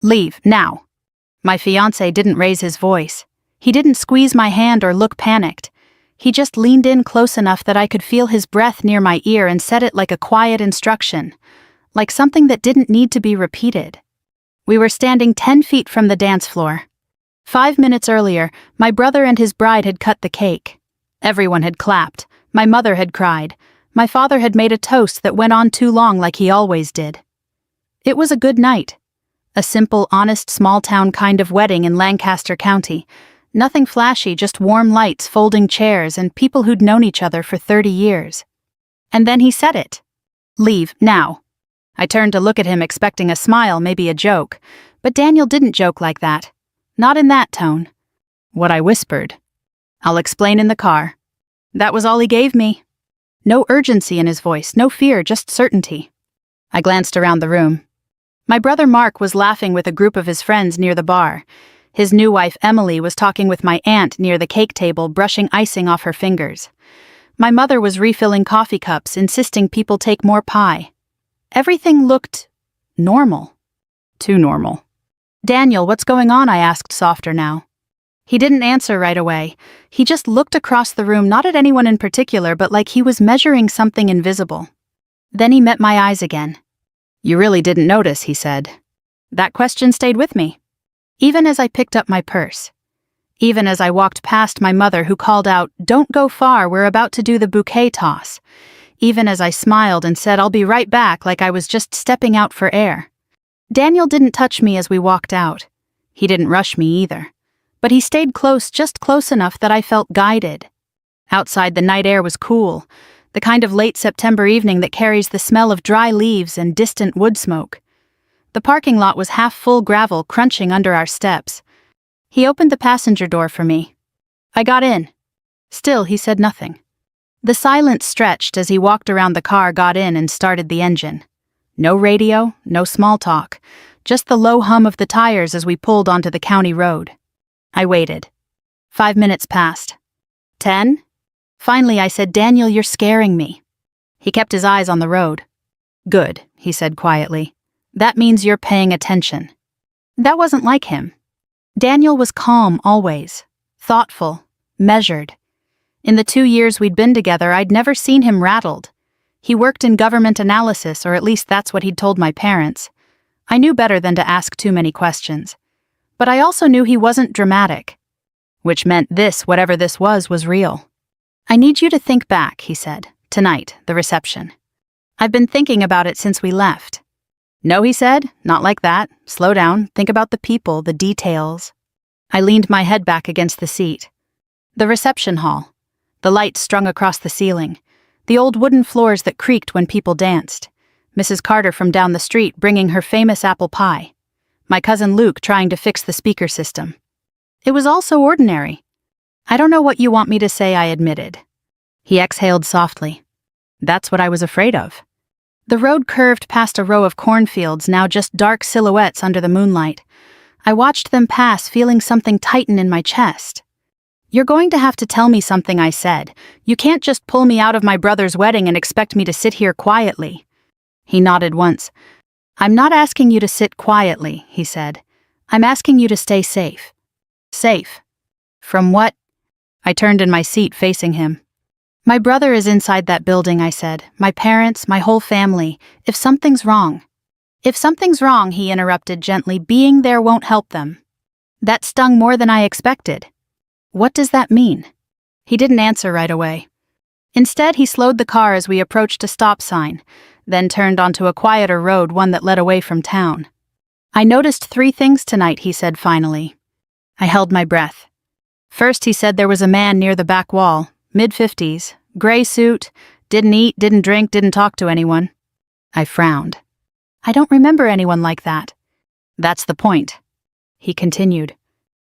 Leave, now. My fiancé didn't raise his voice. He didn't squeeze my hand or look panicked. He just leaned in close enough that I could feel his breath near my ear and said it like a quiet instruction, like something that didn't need to be repeated. We were standing 10 feet from the dance floor. 5 minutes earlier, my brother and his bride had cut the cake. Everyone had clapped. My mother had cried. My father had made a toast that went on too long like he always did. It was a good night. A simple, honest, small-town kind of wedding in Lancaster County. Nothing flashy, just warm lights, folding chairs, and people who'd known each other for 30 years. And then he said it. Leave, now. I turned to look at him expecting a smile, maybe a joke. But Daniel didn't joke like that. Not in that tone. What I whispered. I'll explain in the car. That was all he gave me. No urgency in his voice, no fear, just certainty. I glanced around the room. My brother Mark was laughing with a group of his friends near the bar. His new wife Emily was talking with my aunt near the cake table, brushing icing off her fingers. My mother was refilling coffee cups, insisting people take more pie. Everything looked normal. Too normal. Daniel, what's going on? I asked softer now. He didn't answer right away. He just looked across the room, not at anyone in particular, but like he was measuring something invisible. Then he met my eyes again. You really didn't notice, he said. That question stayed with me. Even as I picked up my purse. Even as I walked past my mother who called out, "Don't go far, we're about to do the bouquet toss." Even as I smiled and said, "I'll be right back," like I was just stepping out for air. Daniel didn't touch me as we walked out. He didn't rush me either. But he stayed close, just close enough that I felt guided. Outside, the night air was cool, the kind of late September evening that carries the smell of dry leaves and distant wood smoke. The parking lot was half full, gravel crunching under our steps. He opened the passenger door for me. I got in. Still, he said nothing. The silence stretched as he walked around the car, got in, and started the engine. No radio, no small talk, just the low hum of the tires as we pulled onto the county road. I waited. 5 minutes passed. 10? Finally, I said, "Daniel, you're scaring me." He kept his eyes on the road. "Good," he said quietly. "That means you're paying attention." That wasn't like him. Daniel was calm always, thoughtful, measured. In the 2 years we'd been together, I'd never seen him rattled. He worked in government analysis, or at least that's what he'd told my parents. I knew better than to ask too many questions. But I also knew he wasn't dramatic. Which meant this, whatever this was real. "I need you to think back," he said. "Tonight, the reception. I've been thinking about it since we left." "No," he said, "not like that. Slow down, think about the people, the details." I leaned my head back against the seat. The reception hall. The lights strung across the ceiling. The old wooden floors that creaked when people danced. Mrs. Carter from down the street bringing her famous apple pie. My cousin Luke trying to fix the speaker system. It was all so ordinary. "I don't know what you want me to say," I admitted. He exhaled softly. "That's what I was afraid of." The road curved past a row of cornfields, now just dark silhouettes under the moonlight. I watched them pass, feeling something tighten in my chest. "You're going to have to tell me something," I said. "You can't just pull me out of my brother's wedding and expect me to sit here quietly." He nodded once. "I'm not asking you to sit quietly," he said. "I'm asking you to stay safe." "Safe? From what?" I turned in my seat facing him. "My brother is inside that building," I said. "My parents, my whole family. If something's wrong." "If something's wrong," he interrupted gently, "being there won't help them." That stung more than I expected. What does that mean? He didn't answer right away. Instead, he slowed the car as we approached a stop sign, then turned onto a quieter road, one that led away from town. "I noticed 3 things tonight," he said finally. I held my breath. First, he said there was a man near the back wall, mid-50s, gray suit, didn't eat, didn't drink, didn't talk to anyone. I frowned. "I don't remember anyone like that." "That's the point," he continued.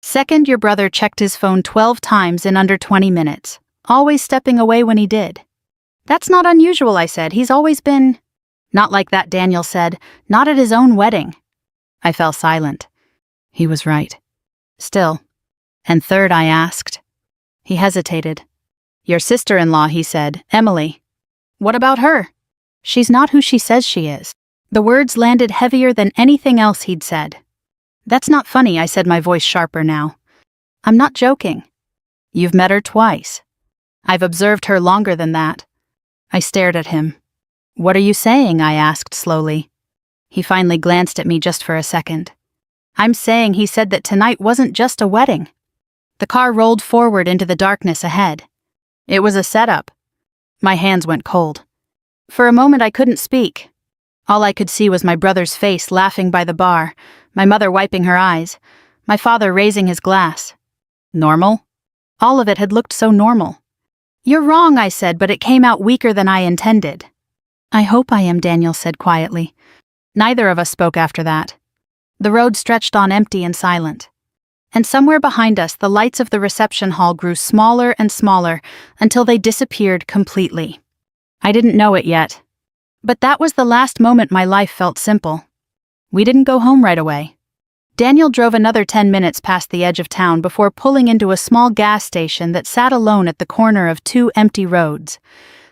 "Second, your brother checked his phone 12 times in under 20 minutes, always stepping away when he did." "That's not unusual," I said. "He's always been—" "Not like that," Daniel said. "Not at his own wedding." I fell silent. He was right. Still. "And third?" I asked. He hesitated. "Your sister-in-law," he said, "Emily." "What about her?" "She's not who she says she is." The words landed heavier than anything else he'd said. That's not funny, I said, my voice sharper now. I'm not joking. You've met her twice. I've observed her longer than that. I stared at him. What are you saying? I asked slowly. He finally glanced at me just for a second. I'm saying he said that tonight wasn't just a wedding. The car rolled forward into the darkness ahead. It was a setup. My hands went cold. For a moment I couldn't speak. All I could see was my brother's face laughing by the bar, my mother wiping her eyes, my father raising his glass. Normal? All of it had looked so normal. You're wrong, I said, but it came out weaker than I intended. I hope I am, Daniel said quietly. Neither of us spoke after that. The road stretched on empty and silent. And somewhere behind us, the lights of the reception hall grew smaller and smaller until they disappeared completely. I didn't know it yet. But that was the last moment my life felt simple. We didn't go home right away. Daniel drove another 10 minutes past the edge of town before pulling into a small gas station that sat alone at the corner of two empty roads,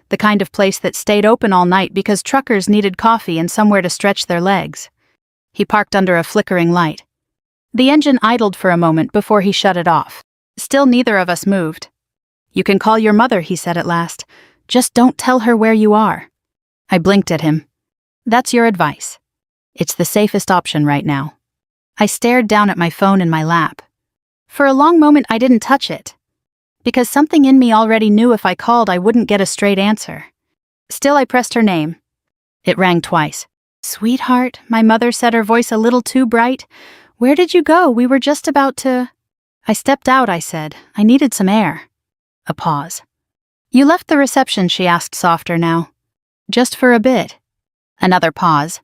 the kind of place that stayed open all night because truckers needed coffee and somewhere to stretch their legs. He parked under a flickering light. The engine idled for a moment before he shut it off. Still neither of us moved. You can call your mother, he said at last. Just don't tell her where you are. I blinked at him. That's your advice. It's the safest option right now. I stared down at my phone in my lap. For a long moment I didn't touch it, because something in me already knew if I called I wouldn't get a straight answer. Still I pressed her name. It rang twice. Sweetheart, my mother said, her voice a little too bright. Where did you go? We were just about to... I stepped out, I said. I needed some air. A pause. You left the reception, she asked softer now. Just for a bit. Another pause.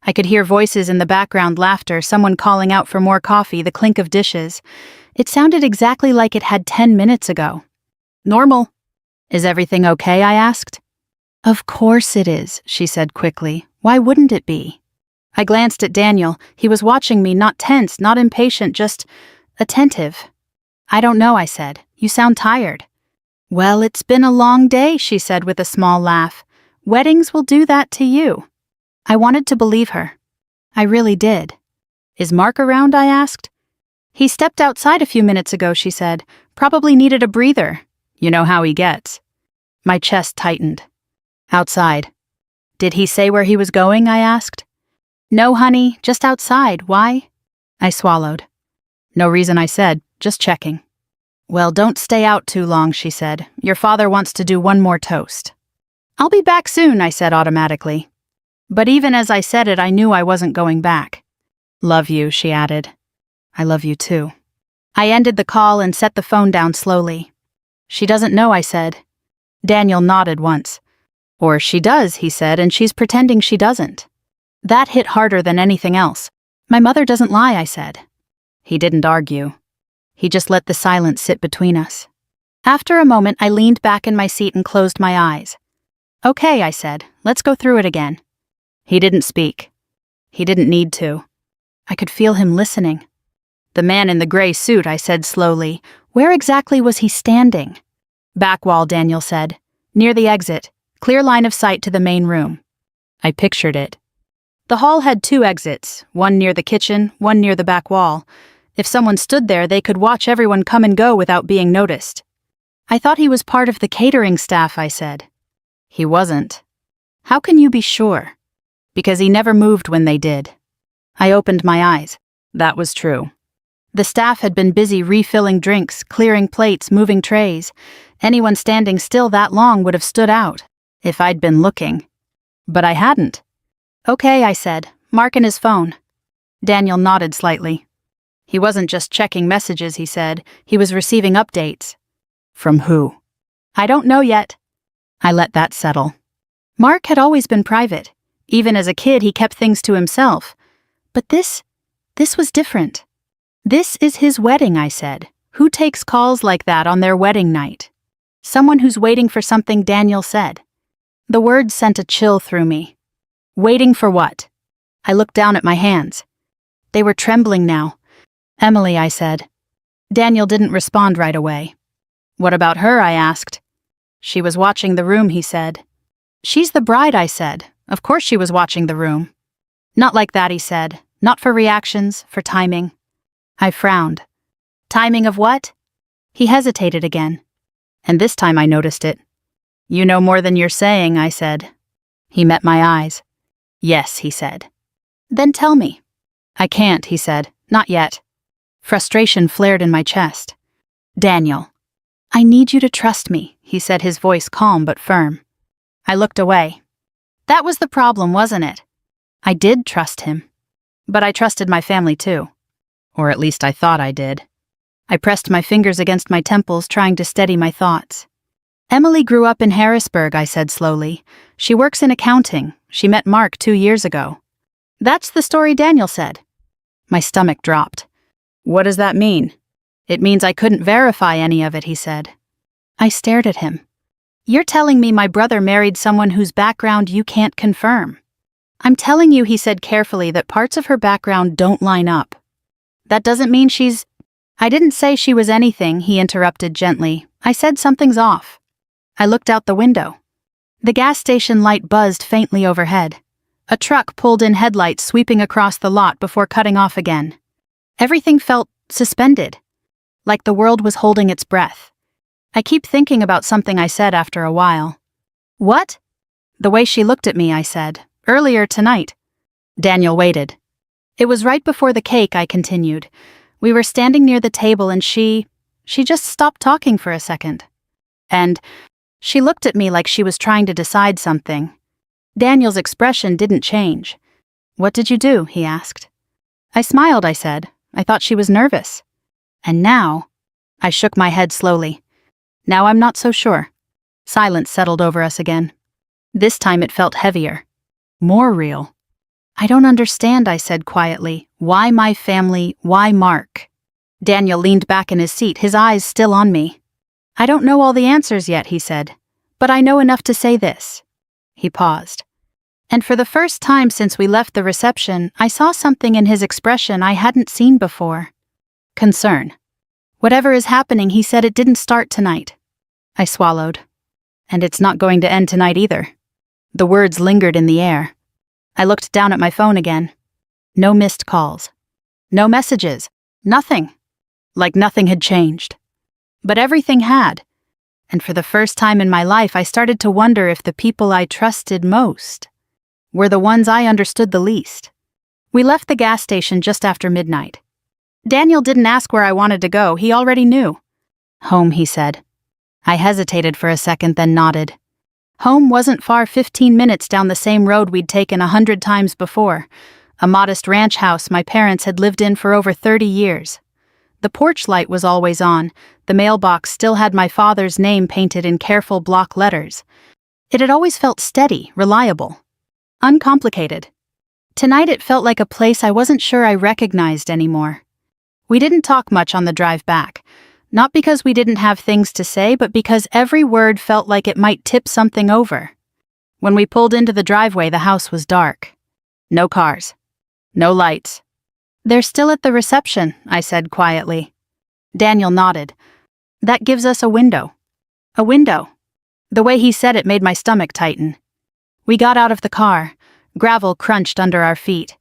I could hear voices in the background, laughter, someone calling out for more coffee, the clink of dishes. It sounded exactly like it had 10 minutes ago. Normal. Is everything okay? I asked. Of course it is, she said quickly. Why wouldn't it be? I glanced at Daniel. He was watching me, not tense, not impatient, just attentive. I don't know, I said. You sound tired. Well, it's been a long day, she said with a small laugh. Weddings will do that to you. I wanted to believe her. I really did. Is Mark around? I asked. He stepped outside a few minutes ago, she said. Probably needed a breather. You know how he gets. My chest tightened. Outside. Did he say where he was going? I asked. No, honey, just outside. Why? I swallowed. No reason, I said, just checking. Well, don't stay out too long, she said. Your father wants to do one more toast. I'll be back soon, I said automatically. But even as I said it, I knew I wasn't going back. Love you, she added. I love you too. I ended the call and set the phone down slowly. She doesn't know, I said. Daniel nodded once. Or she does, he said, and she's pretending she doesn't. That hit harder than anything else. My mother doesn't lie, I said. He didn't argue. He just let the silence sit between us. After a moment, I leaned back in my seat and closed my eyes. Okay, I said, let's go through it again. He didn't speak. He didn't need to. I could feel him listening. The man in the gray suit, I said slowly. Where exactly was he standing? Back wall, Daniel said. Near the exit. Clear line of sight to the main room. I pictured it. The hall had two exits, one near the kitchen, one near the back wall. If someone stood there, they could watch everyone come and go without being noticed. I thought he was part of the catering staff, I said. He wasn't. How can you be sure? Because he never moved when they did. I opened my eyes. That was true. The staff had been busy refilling drinks, clearing plates, moving trays. Anyone standing still that long would have stood out, if I'd been looking. But I hadn't. Okay, I said. Mark and his phone. Daniel nodded slightly. He wasn't just checking messages, he said. He was receiving updates. From who? I don't know yet. I let that settle. Mark had always been private. Even as a kid, he kept things to himself. But this was different. This is his wedding, I said. Who takes calls like that on their wedding night? Someone who's waiting for something, Daniel said. The words sent a chill through me. Waiting for what? I looked down at my hands. They were trembling now. Emily, I said. Daniel didn't respond right away. What about her? I asked. She was watching the room, he said. She's the bride, I said. Of course she was watching the room. Not like that, he said. Not for reactions, for timing. I frowned. Timing of what? He hesitated again. And this time I noticed it. You know more than you're saying, I said. He met my eyes. Yes, he said. Then tell me. I can't, he said. Not yet. Frustration flared in my chest. Daniel. I need you to trust me, he said, his voice calm but firm. I looked away. That was the problem, wasn't it? I did trust him. But I trusted my family too. Or at least I thought I did. I pressed my fingers against my temples, trying to steady my thoughts. Emily grew up in Harrisburg, I said slowly. She works in accounting. She met Mark 2 years ago. That's the story Daniel said. My stomach dropped. What does that mean? It means I couldn't verify any of it, he said. I stared at him. You're telling me my brother married someone whose background you can't confirm. I'm telling you, he said carefully, that parts of her background don't line up. That doesn't mean she's... I didn't say she was anything, he interrupted gently. I said something's off. I looked out the window. The gas station light buzzed faintly overhead. A truck pulled in, headlights sweeping across the lot before cutting off again. Everything felt suspended, like the world was holding its breath. I keep thinking about something I said after a while. What? The way she looked at me, I said. Earlier tonight. Daniel waited. It was right before the cake, I continued. We were standing near the table and she just stopped talking for a second. And she looked at me like she was trying to decide something. Daniel's expression didn't change. What did you do? He asked. I smiled, I said. I thought she was nervous. And now, I shook my head slowly. Now I'm not so sure. Silence settled over us again. This time it felt heavier. More real. I don't understand, I said quietly. Why my family? Why Mark? Daniel leaned back in his seat, his eyes still on me. I don't know all the answers yet, he said. But I know enough to say this. He paused. And for the first time since we left the reception, I saw something in his expression I hadn't seen before. Concern. Whatever is happening, he said, it didn't start tonight. I swallowed. And it's not going to end tonight either. The words lingered in the air. I looked down at my phone again. No missed calls. No messages. Nothing. Like nothing had changed. But everything had. And for the first time in my life, I started to wonder if the people I trusted most were the ones I understood the least. We left the gas station just after midnight. Daniel didn't ask where I wanted to go. He already knew. Home, he said. I hesitated for a second, then nodded. Home wasn't far, 15 minutes down the same road we'd taken 100 times before. A modest ranch house my parents had lived in for over 30 years. The porch light was always on. The mailbox still had my father's name painted in careful block letters. It had always felt steady, reliable, uncomplicated. Tonight it felt like a place I wasn't sure I recognized anymore. We didn't talk much on the drive back. Not because we didn't have things to say, but because every word felt like it might tip something over. When we pulled into the driveway, the house was dark. No cars. No lights. They're still at the reception, I said quietly. Daniel nodded. That gives us a window. A window. The way he said it made my stomach tighten. We got out of the car. Gravel crunched under our feet.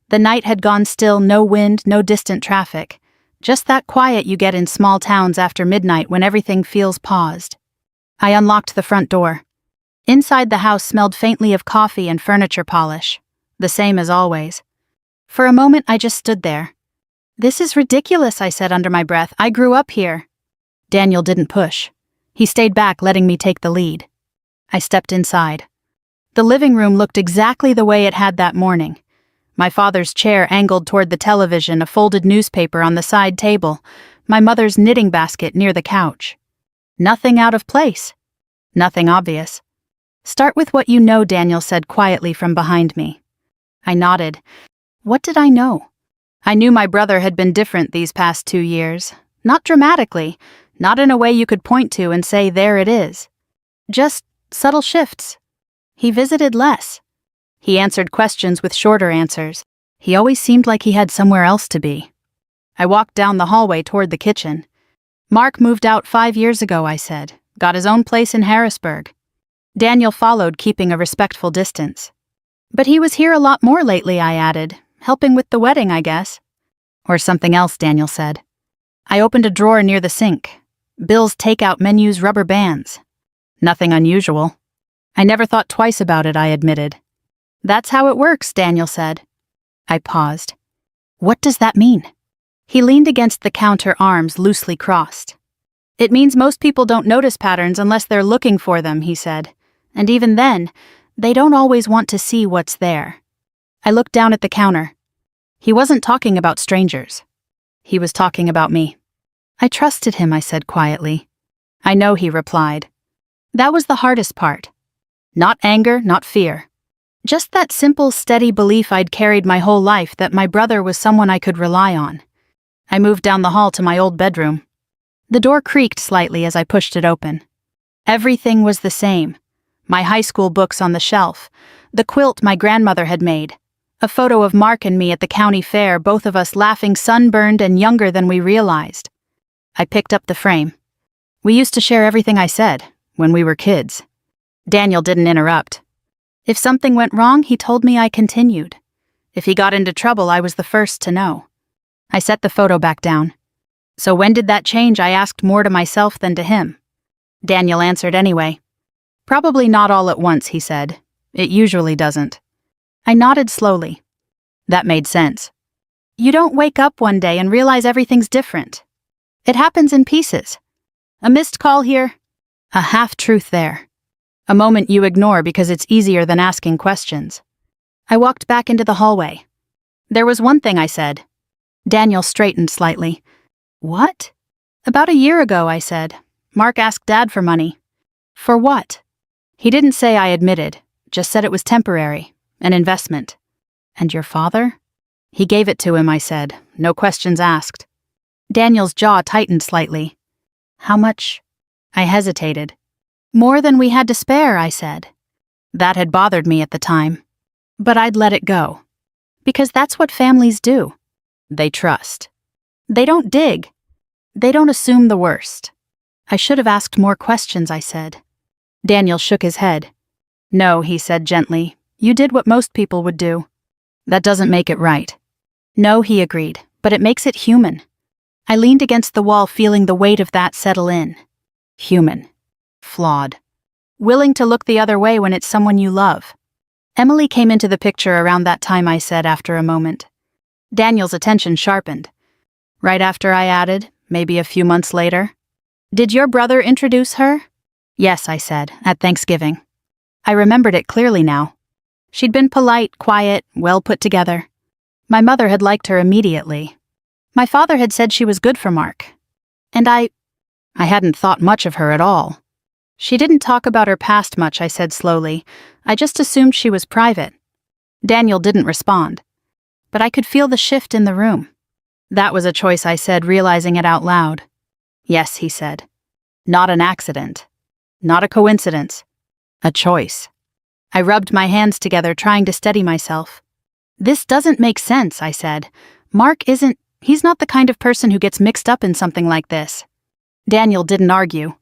The night had gone still, no wind, no distant traffic. Just that quiet you get in small towns after midnight when everything feels paused. I unlocked the front door. Inside the house smelled faintly of coffee and furniture polish. The same as always. For a moment I just stood there. This is ridiculous, I said under my breath. I grew up here. Daniel didn't push. He stayed back, letting me take the lead. I stepped inside. The living room looked exactly the way it had that morning. My father's chair angled toward the television, a folded newspaper on the side table, my mother's knitting basket near the couch. Nothing out of place. Nothing obvious. Start with what you know, Daniel said quietly from behind me. I nodded. What did I know? I knew my brother had been different these past 2 years. Not dramatically, not in a way you could point to and say, there it is. Just subtle shifts. He visited less. He answered questions with shorter answers. He always seemed like he had somewhere else to be. I walked down the hallway toward the kitchen. Mark moved out 5 years ago, I said. Got his own place in Harrisburg. Daniel followed, keeping a respectful distance. But he was here a lot more lately, I added. helping with the wedding, I guess. Or something else, Daniel said. I opened a drawer near the sink. Bill's takeout menus, rubber bands. Nothing unusual. I never thought twice about it, I admitted. That's how it works, Daniel said. I paused. What does that mean? He leaned against the counter, arms loosely crossed. It means most people don't notice patterns unless they're looking for them, he said. And even then, they don't always want to see what's there. I looked down at the counter. He wasn't talking about strangers. He was talking about me. I trusted him, I said quietly. I know, he replied. That was the hardest part. Not anger, not fear. Just that simple, steady belief I'd carried my whole life that my brother was someone I could rely on. I moved down the hall to my old bedroom. The door creaked slightly as I pushed it open. Everything was the same. My high school books on the shelf, the quilt my grandmother had made, a photo of Mark and me at the county fair, both of us laughing, sunburned and younger than we realized. I picked up the frame. We used to share everything I said, when we were kids. Daniel didn't interrupt. If something went wrong, he told me. I continued. If he got into trouble, I was the first to know. I set the photo back down. So when did that change? I asked, more to myself than to him. Daniel answered anyway. Probably not all at once, he said. It usually doesn't. I nodded slowly. That made sense. You don't wake up one day and realize everything's different. It happens in pieces. A missed call here, a half-truth there. A moment you ignore because it's easier than asking questions. I walked back into the hallway. There was one thing, I said. Daniel straightened slightly. What? About a year ago, I said. Mark asked Dad for money. For what? He didn't say, I admitted, just said it was temporary, an investment. And your father? He gave it to him, I said, no questions asked. Daniel's jaw tightened slightly. How much? I hesitated. More than we had to spare, I said. That had bothered me at the time. But I'd let it go. Because that's what families do. They trust. They don't dig. They don't assume the worst. I should have asked more questions, I said. Daniel shook his head. No, he said gently. You did what most people would do. That doesn't make it right. No, he agreed, but it makes it human. I leaned against the wall, feeling the weight of that settle in. Human. Flawed. Willing to look the other way when it's someone you love. Emily came into the picture around that time, I said after a moment. Daniel's attention sharpened. Right after I added, maybe a few months later. Did your brother introduce her? Yes, I said, at Thanksgiving. I remembered it clearly now. She'd been polite, quiet, well put together. My mother had liked her immediately. My father had said she was good for Mark. And I hadn't thought much of her at all. She didn't talk about her past much, I said slowly. I just assumed she was private. Daniel didn't respond. But I could feel the shift in the room. That was a choice, I said, realizing it out loud. Yes, he said. Not an accident. Not a coincidence. A choice. I rubbed my hands together, trying to steady myself. This doesn't make sense, I said. He's not the kind of person who gets mixed up in something like this. Daniel didn't argue.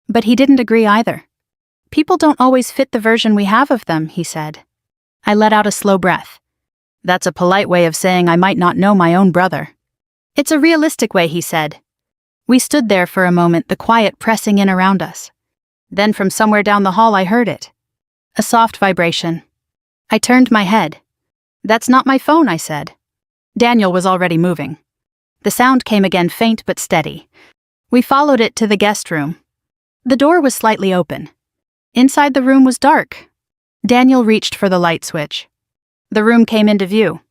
But he didn't agree either. People don't always fit the version we have of them, he said. I let out a slow breath. That's a polite way of saying I might not know my own brother. It's a realistic way, he said. We stood there for a moment, the quiet pressing in around us. Then from somewhere down the hall I heard it. A soft vibration. I turned my head. That's not my phone, I said. Daniel was already moving. The sound came again, faint but steady. We followed it to the guest room. The door was slightly open. Inside the room was dark. Daniel reached for the light switch. The room came into view.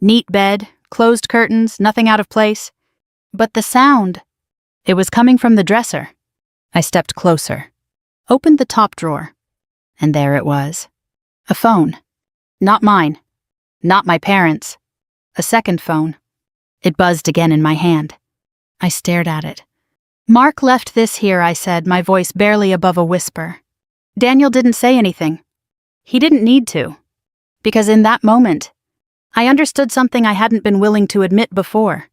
Neat bed, closed curtains, nothing out of place. But the sound, it was coming from the dresser. I stepped closer, opened the top drawer, and there it was. A phone. Not mine. Not my parents'. A second phone. It buzzed again in my hand. I stared at it. Mark left this here, I said, my voice barely above a whisper. Daniel didn't say anything. He didn't need to. Because in that moment, I understood something I hadn't been willing to admit before.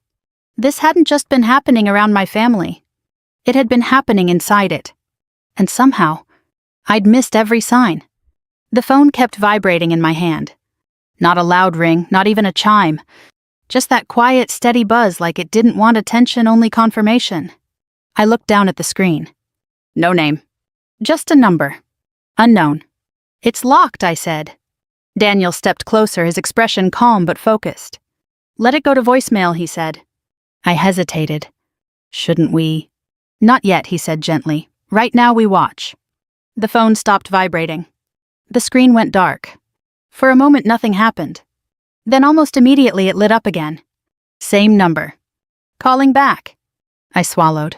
This hadn't just been happening around my family. It had been happening inside it. And somehow, I'd missed every sign. The phone kept vibrating in my hand. Not a loud ring, not even a chime. Just that quiet, steady buzz like it didn't want attention, only confirmation. I looked down at the screen. No name. Just a number. Unknown. It's locked, I said. Daniel stepped closer, his expression calm but focused. Let it go to voicemail, he said. I hesitated. Shouldn't we? Not yet, he said gently. Right now we watch. The phone stopped vibrating. The screen went dark. For a moment nothing happened. Then almost immediately it lit up again. Same number. Calling back. I swallowed.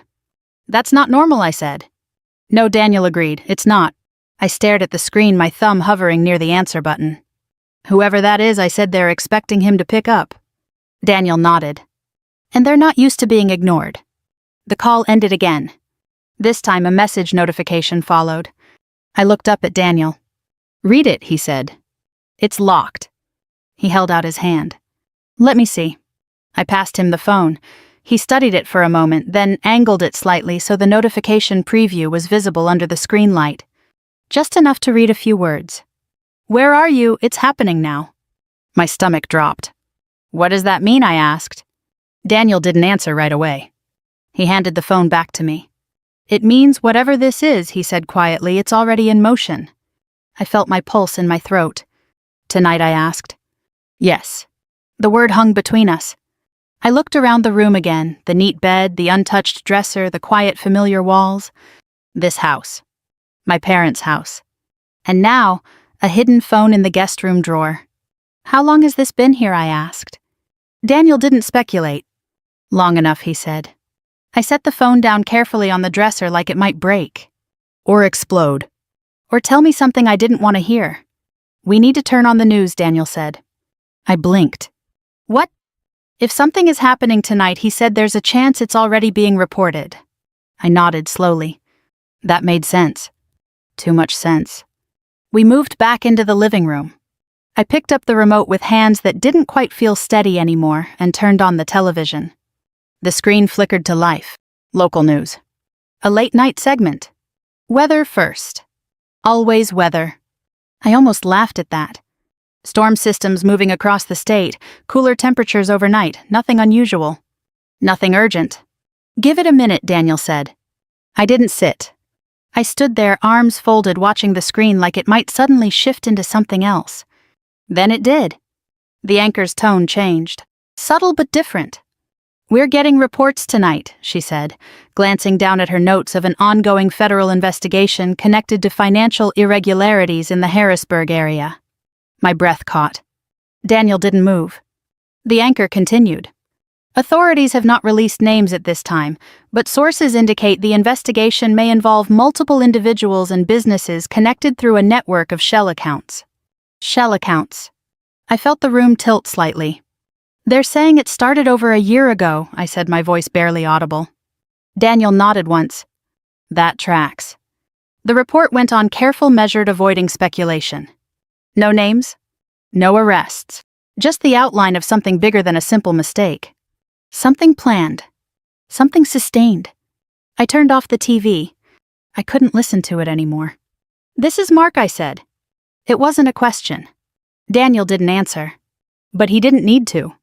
That's not normal, I said. No, Daniel agreed, it's not. I stared at the screen, my thumb hovering near the answer button. Whoever that is, I said, they're expecting him to pick up. Daniel nodded. And they're not used to being ignored. The call ended again. This time a message notification followed. I looked up at Daniel. Read it, he said. It's locked. He held out his hand. Let me see. I passed him the phone. He studied it for a moment, then angled it slightly so the notification preview was visible under the screen light. Just enough to read a few words. Where are you? It's happening now. My stomach dropped. What does that mean? I asked. Daniel didn't answer right away. He handed the phone back to me. It means whatever this is, he said quietly, it's already in motion. I felt my pulse in my throat. Tonight, I asked. Yes. The word hung between us. I looked around the room again, the neat bed, the untouched dresser, the quiet familiar walls. This house. My parents' house. And now, a hidden phone in the guest room drawer. How long has this been here? I asked. Daniel didn't speculate. Long enough, he said. I set the phone down carefully on the dresser like it might break. Or explode. Or tell me something I didn't want to hear. We need to turn on the news, Daniel said. I blinked. What? If something is happening tonight, he said, there's a chance it's already being reported. I nodded slowly. That made sense. Too much sense. We moved back into the living room. I picked up the remote with hands that didn't quite feel steady anymore and turned on the television. The screen flickered to life. Local news. A late-night segment. Weather first. Always weather. I almost laughed at that. Storm systems moving across the state, cooler temperatures overnight, nothing unusual. Nothing urgent. Give it a minute, Daniel said. I didn't sit. I stood there, arms folded, watching the screen like it might suddenly shift into something else. Then it did. The anchor's tone changed. Subtle but different. We're getting reports tonight, she said, glancing down at her notes of an ongoing federal investigation connected to financial irregularities in the Harrisburg area. My breath caught. Daniel didn't move. The anchor continued. Authorities have not released names at this time, but sources indicate the investigation may involve multiple individuals and businesses connected through a network of shell accounts. Shell accounts. I felt the room tilt slightly. They're saying it started over a year ago, I said, my voice barely audible. Daniel nodded once. That tracks. The report went on, careful, measured, avoiding speculation. No names? No arrests. Just the outline of something bigger than a simple mistake. Something planned. Something sustained. I turned off the TV. I couldn't listen to it anymore. This is Mark, I said. It wasn't a question. Daniel didn't answer. But he didn't need to.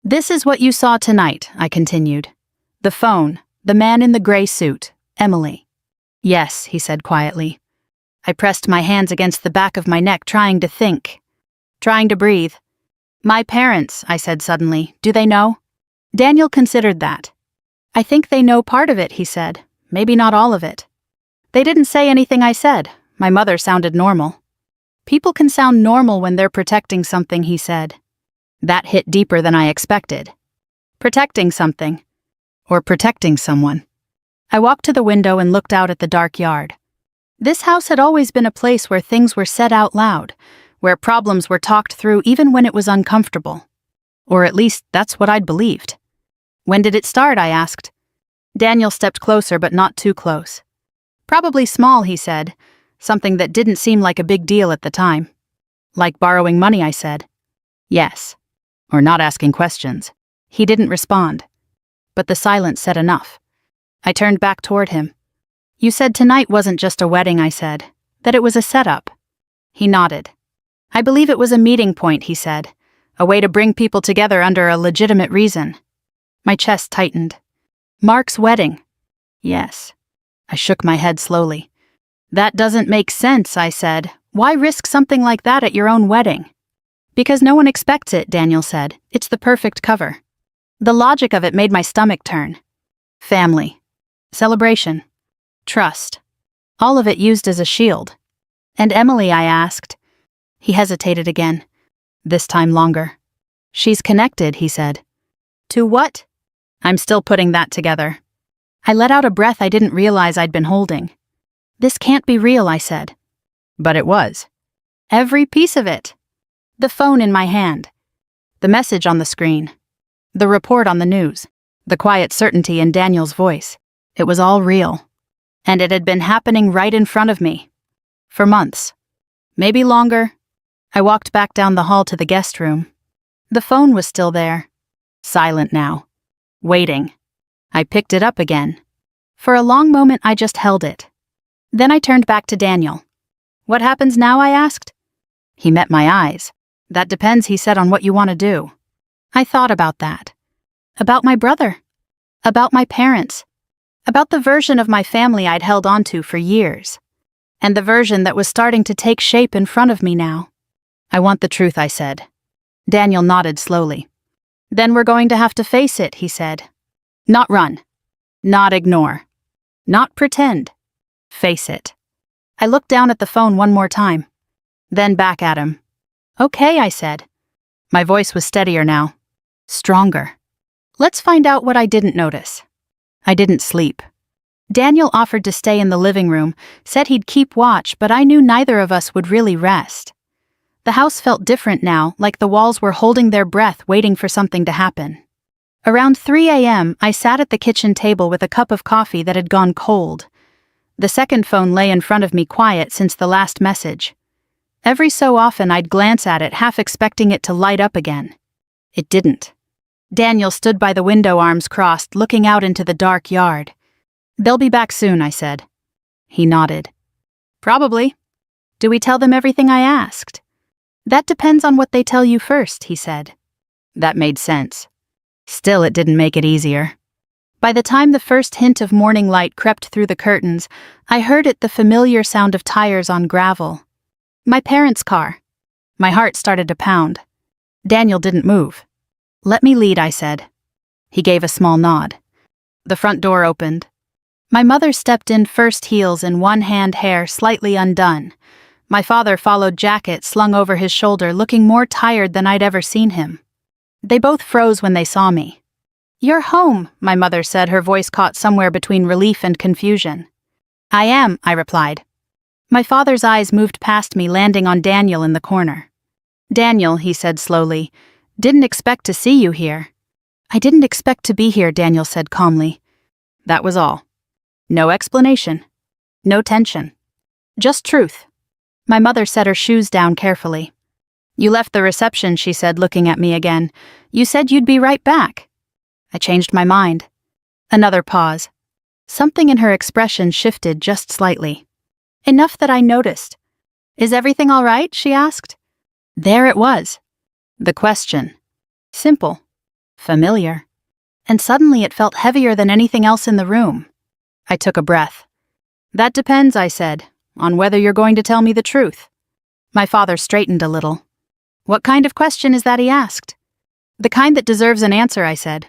This is what you saw tonight, I continued. The phone, the man in the gray suit, Emily. Yes, he said quietly. I pressed my hands against the back of my neck, trying to think. Trying to breathe. My parents, I said suddenly. Do they know? Daniel considered that. I think they know part of it, he said. Maybe not all of it. They didn't say anything I said. My mother sounded normal. People can sound normal when they're protecting something, he said. That hit deeper than I expected. Protecting something. Or protecting someone. I walked to the window and looked out at the dark yard. This house had always been a place where things were said out loud, where problems were talked through even when it was uncomfortable. Or at least that's what I'd believed. When did it start? I asked. Daniel stepped closer, but not too close. Probably small, he said. Something that didn't seem like a big deal at the time. Like borrowing money, I said. Yes. Or not asking questions. He didn't respond. But the silence said enough. I turned back toward him. You said tonight wasn't just a wedding, I said. That it was a setup. He nodded. I believe it was a meeting point, he said. A way to bring people together under a legitimate reason. My chest tightened. Mark's wedding. Yes. I shook my head slowly. That doesn't make sense, I said. Why risk something like that at your own wedding? Because no one expects it, Daniel said. It's the perfect cover. The logic of it made my stomach turn. Family. Celebration. Trust. All of it used as a shield. And Emily, I asked. He hesitated again. This time longer. She's connected, he said. To what? I'm still putting that together. I let out a breath I didn't realize I'd been holding. This can't be real, I said. But it was. Every piece of it. The phone in my hand. The message on the screen. The report on the news. The quiet certainty in Daniel's voice. It was all real. And it had been happening right in front of me. For months. Maybe longer. I walked back down the hall to the guest room. The phone was still there. Silent now. Waiting. I picked it up again. For a long moment I just held it. Then I turned back to Daniel. What happens now, I asked. He met my eyes. That depends, he said, on what you want to do. I thought about that. About my brother. About my parents. About the version of my family I'd held onto for years. And the version that was starting to take shape in front of me now. I want the truth, I said. Daniel nodded slowly. Then we're going to have to face it, he said. Not run. Not ignore. Not pretend. Face it. I looked down at the phone one more time. Then back at him. Okay, I said. My voice was steadier now. Stronger. Let's find out what I didn't notice. I didn't sleep. Daniel offered to stay in the living room, said he'd keep watch, but I knew neither of us would really rest. The house felt different now, like the walls were holding their breath waiting for something to happen. Around 3 a.m., I sat at the kitchen table with a cup of coffee that had gone cold. The second phone lay in front of me quiet since the last message. Every so often I'd glance at it, half expecting it to light up again. It didn't. Daniel stood by the window, arms crossed, looking out into the dark yard. They'll be back soon, I said. He nodded. Probably. Do we tell them everything I asked? That depends on what they tell you first, he said. That made sense. Still, it didn't make it easier. By the time the first hint of morning light crept through the curtains, I heard the familiar sound of tires on gravel. My parents' car. My heart started to pound. Daniel didn't move. Let me lead, I said. He gave a small nod. The front door opened. My mother stepped in first, heels in one hand, hair slightly undone. My father followed, jacket slung over his shoulder, looking more tired than I'd ever seen him. They both froze when they saw me. You're home, my mother said, her voice caught somewhere between relief and confusion. I am, I replied. My father's eyes moved past me, landing on Daniel in the corner. Daniel, he said slowly, didn't expect to see you here. I didn't expect to be here, Daniel said calmly. That was all. No explanation. No tension. Just truth. My mother set her shoes down carefully. You left the reception, she said, looking at me again. You said you'd be right back. I changed my mind. Another pause. Something in her expression shifted just slightly. Enough that I noticed. Is everything all right? She asked. There it was. The question. Simple. Familiar. And suddenly it felt heavier than anything else in the room. I took a breath. That depends, I said, on whether you're going to tell me the truth. My father straightened a little. What kind of question is that, he asked. The kind that deserves an answer, I said.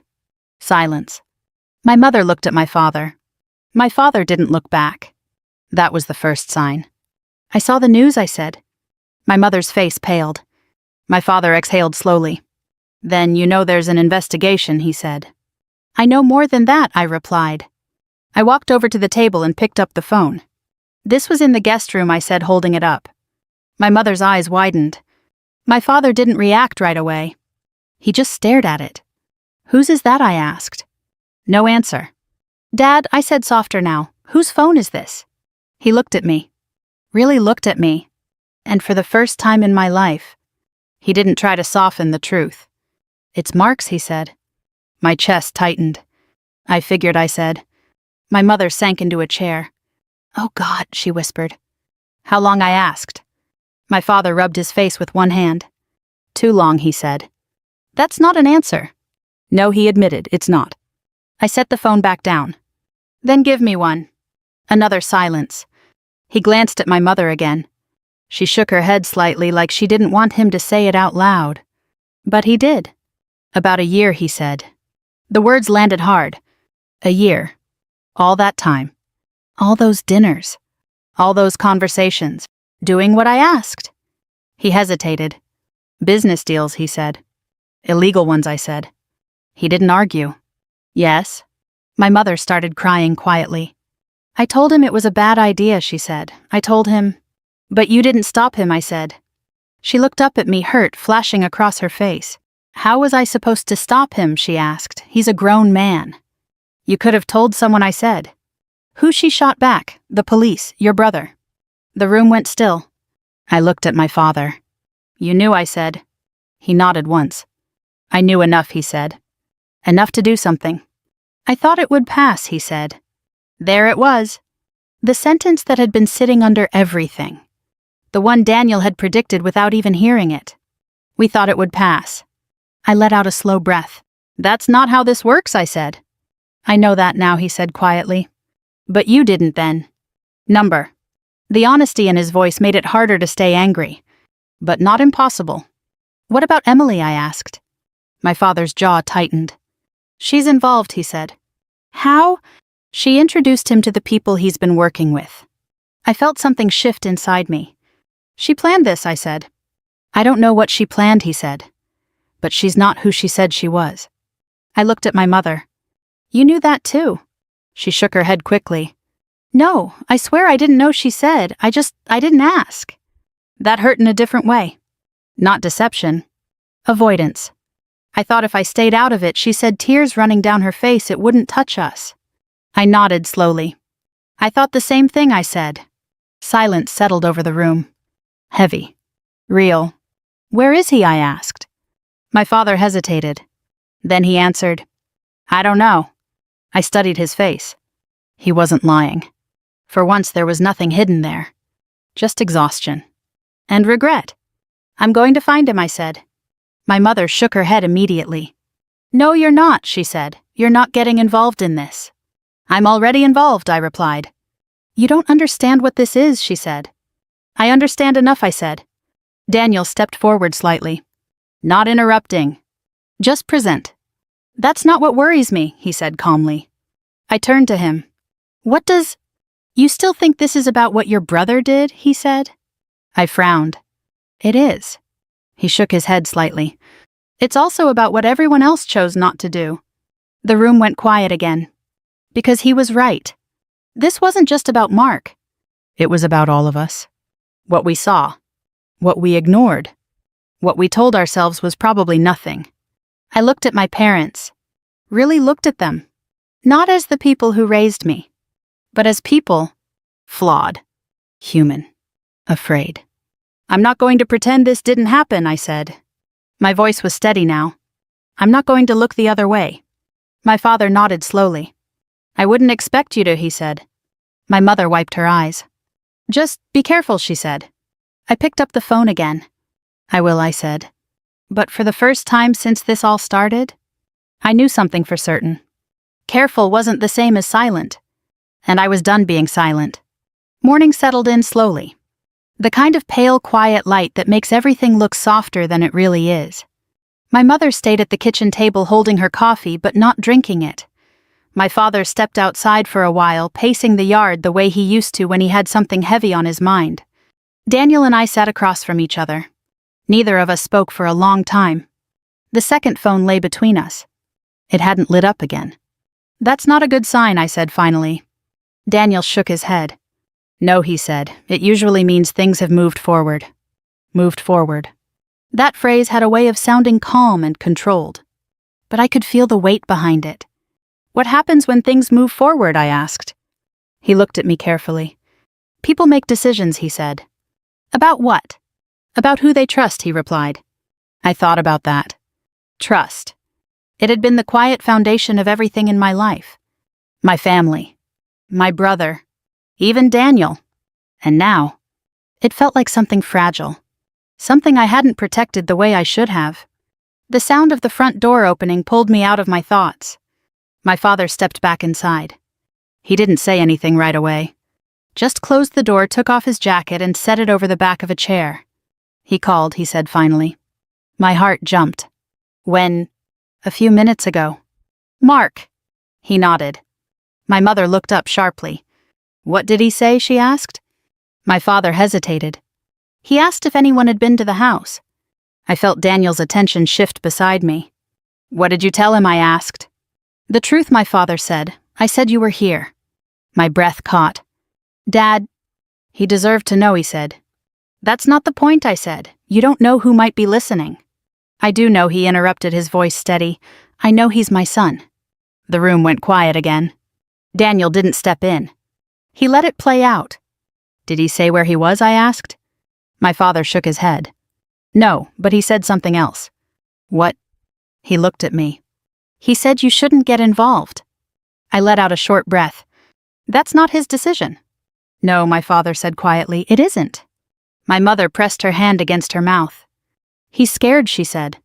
Silence. My mother looked at my father. My father didn't look back. That was the first sign. I saw the news, I said. My mother's face paled. My father exhaled slowly. Then you know there's an investigation, he said. I know more than that, I replied. I walked over to the table and picked up the phone. This was in the guest room, I said, holding it up. My mother's eyes widened. My father didn't react right away. He just stared at it. Whose is that, I asked. No answer. Dad, I said softer now, whose phone is this? He looked at me. Really looked at me. And for the first time in my life, he didn't try to soften the truth. It's Mark's, he said. My chest tightened. I figured, I said. My mother sank into a chair. Oh God, she whispered. How long, I asked. My father rubbed his face with one hand. Too long, he said. That's not an answer. No, he admitted, it's not. I set the phone back down. Then give me one. Another silence. He glanced at my mother again. She shook her head slightly like she didn't want him to say it out loud. But he did. About a year, he said. The words landed hard. A year. All that time. All those dinners. All those conversations. Doing what I asked. He hesitated. Business deals, he said. Illegal ones, I said. He didn't argue. Yes. My mother started crying quietly. I told him it was a bad idea, she said. I told him. But you didn't stop him, I said. She looked up at me, hurt flashing across her face. How was I supposed to stop him, she asked. He's a grown man. You could have told someone, I said. Who? She shot back. The police, your brother. The room went still. I looked at my father. You knew, I said. He nodded once. I knew enough, he said. Enough to do something. I thought it would pass, he said. There it was. The sentence that had been sitting under everything. The one Daniel had predicted without even hearing it. We thought it would pass. I let out a slow breath. That's not how this works, I said. I know that now, he said quietly. But you didn't then. Number. The honesty in his voice made it harder to stay angry. But not impossible. What about Emily, I asked. My father's jaw tightened. She's involved, he said. How? She introduced him to the people he's been working with. I felt something shift inside me. She planned this, I said. I don't know what she planned, he said. But she's not who she said she was. I looked at my mother. You knew that too. She shook her head quickly. No, I swear I didn't know she said. I didn't ask. That hurt in a different way. Not deception. Avoidance. I thought if I stayed out of it, she said, tears running down her face, it wouldn't touch us. I nodded slowly. I thought the same thing, I said. Silence settled over the room. Heavy. Real. Where is he? I asked. My father hesitated. Then he answered, I don't know. I studied his face. He wasn't lying. For once there was nothing hidden there. Just exhaustion. And regret. I'm going to find him, I said. My mother shook her head immediately. No, you're not, she said. You're not getting involved in this. I'm already involved, I replied. You don't understand what this is, she said. I understand enough, I said. Daniel stepped forward slightly. Not interrupting. Just present. That's not what worries me, he said calmly. I turned to him. What does... You still think this is about what your brother did, he said. I frowned. It is. He shook his head slightly. It's also about what everyone else chose not to do. The room went quiet again. Because he was right. This wasn't just about Mark. It was about all of us. What we saw. What we ignored. What we told ourselves was probably nothing. I looked at my parents. Really looked at them. Not as the people who raised me. But as people. Flawed. Human. Afraid. I'm not going to pretend this didn't happen, I said. My voice was steady now. I'm not going to look the other way. My father nodded slowly. I wouldn't expect you to, he said. My mother wiped her eyes. Just be careful, she said. I picked up the phone again. I will, I said. But for the first time since this all started, I knew something for certain. Careful wasn't the same as silent. And I was done being silent. Morning settled in slowly. The kind of pale, quiet light that makes everything look softer than it really is. My mother stayed at the kitchen table holding her coffee but not drinking it. My father stepped outside for a while, pacing the yard the way he used to when he had something heavy on his mind. Daniel and I sat across from each other. Neither of us spoke for a long time. The second phone lay between us. It hadn't lit up again. That's not a good sign, I said finally. Daniel shook his head. No, he said, it usually means things have moved forward. Moved forward. That phrase had a way of sounding calm and controlled. But I could feel the weight behind it. What happens when things move forward, I asked. He looked at me carefully. People make decisions, he said. About what? About who they trust, he replied. I thought about that. Trust. It had been the quiet foundation of everything in my life. My family. My brother. Even Daniel. And now, It felt like something fragile. Something I hadn't protected the way I should have. The sound of the front door opening pulled me out of my thoughts. My father stepped back inside. He didn't say anything right away. Just closed the door, took off his jacket, and set it over the back of a chair. He called, he said finally. My heart jumped. When? A few minutes ago. Mark! He nodded. My mother looked up sharply. What did he say? She asked. My father hesitated. He asked if anyone had been to the house. I felt Daniel's attention shift beside me. What did you tell him? I asked. The truth, my father said. I said you were here. My breath caught. Dad, he deserved to know, he said. That's not the point, I said. You don't know who might be listening. I do know, he interrupted, his voice steady. I know he's my son. The room went quiet again. Daniel didn't step in. He let it play out. Did he say where he was? I asked. My father shook his head. No, but he said something else. What? He looked at me. He said you shouldn't get involved. I let out a short breath. That's not his decision. No, my father said quietly, it isn't. My mother pressed her hand against her mouth. He's scared, she said.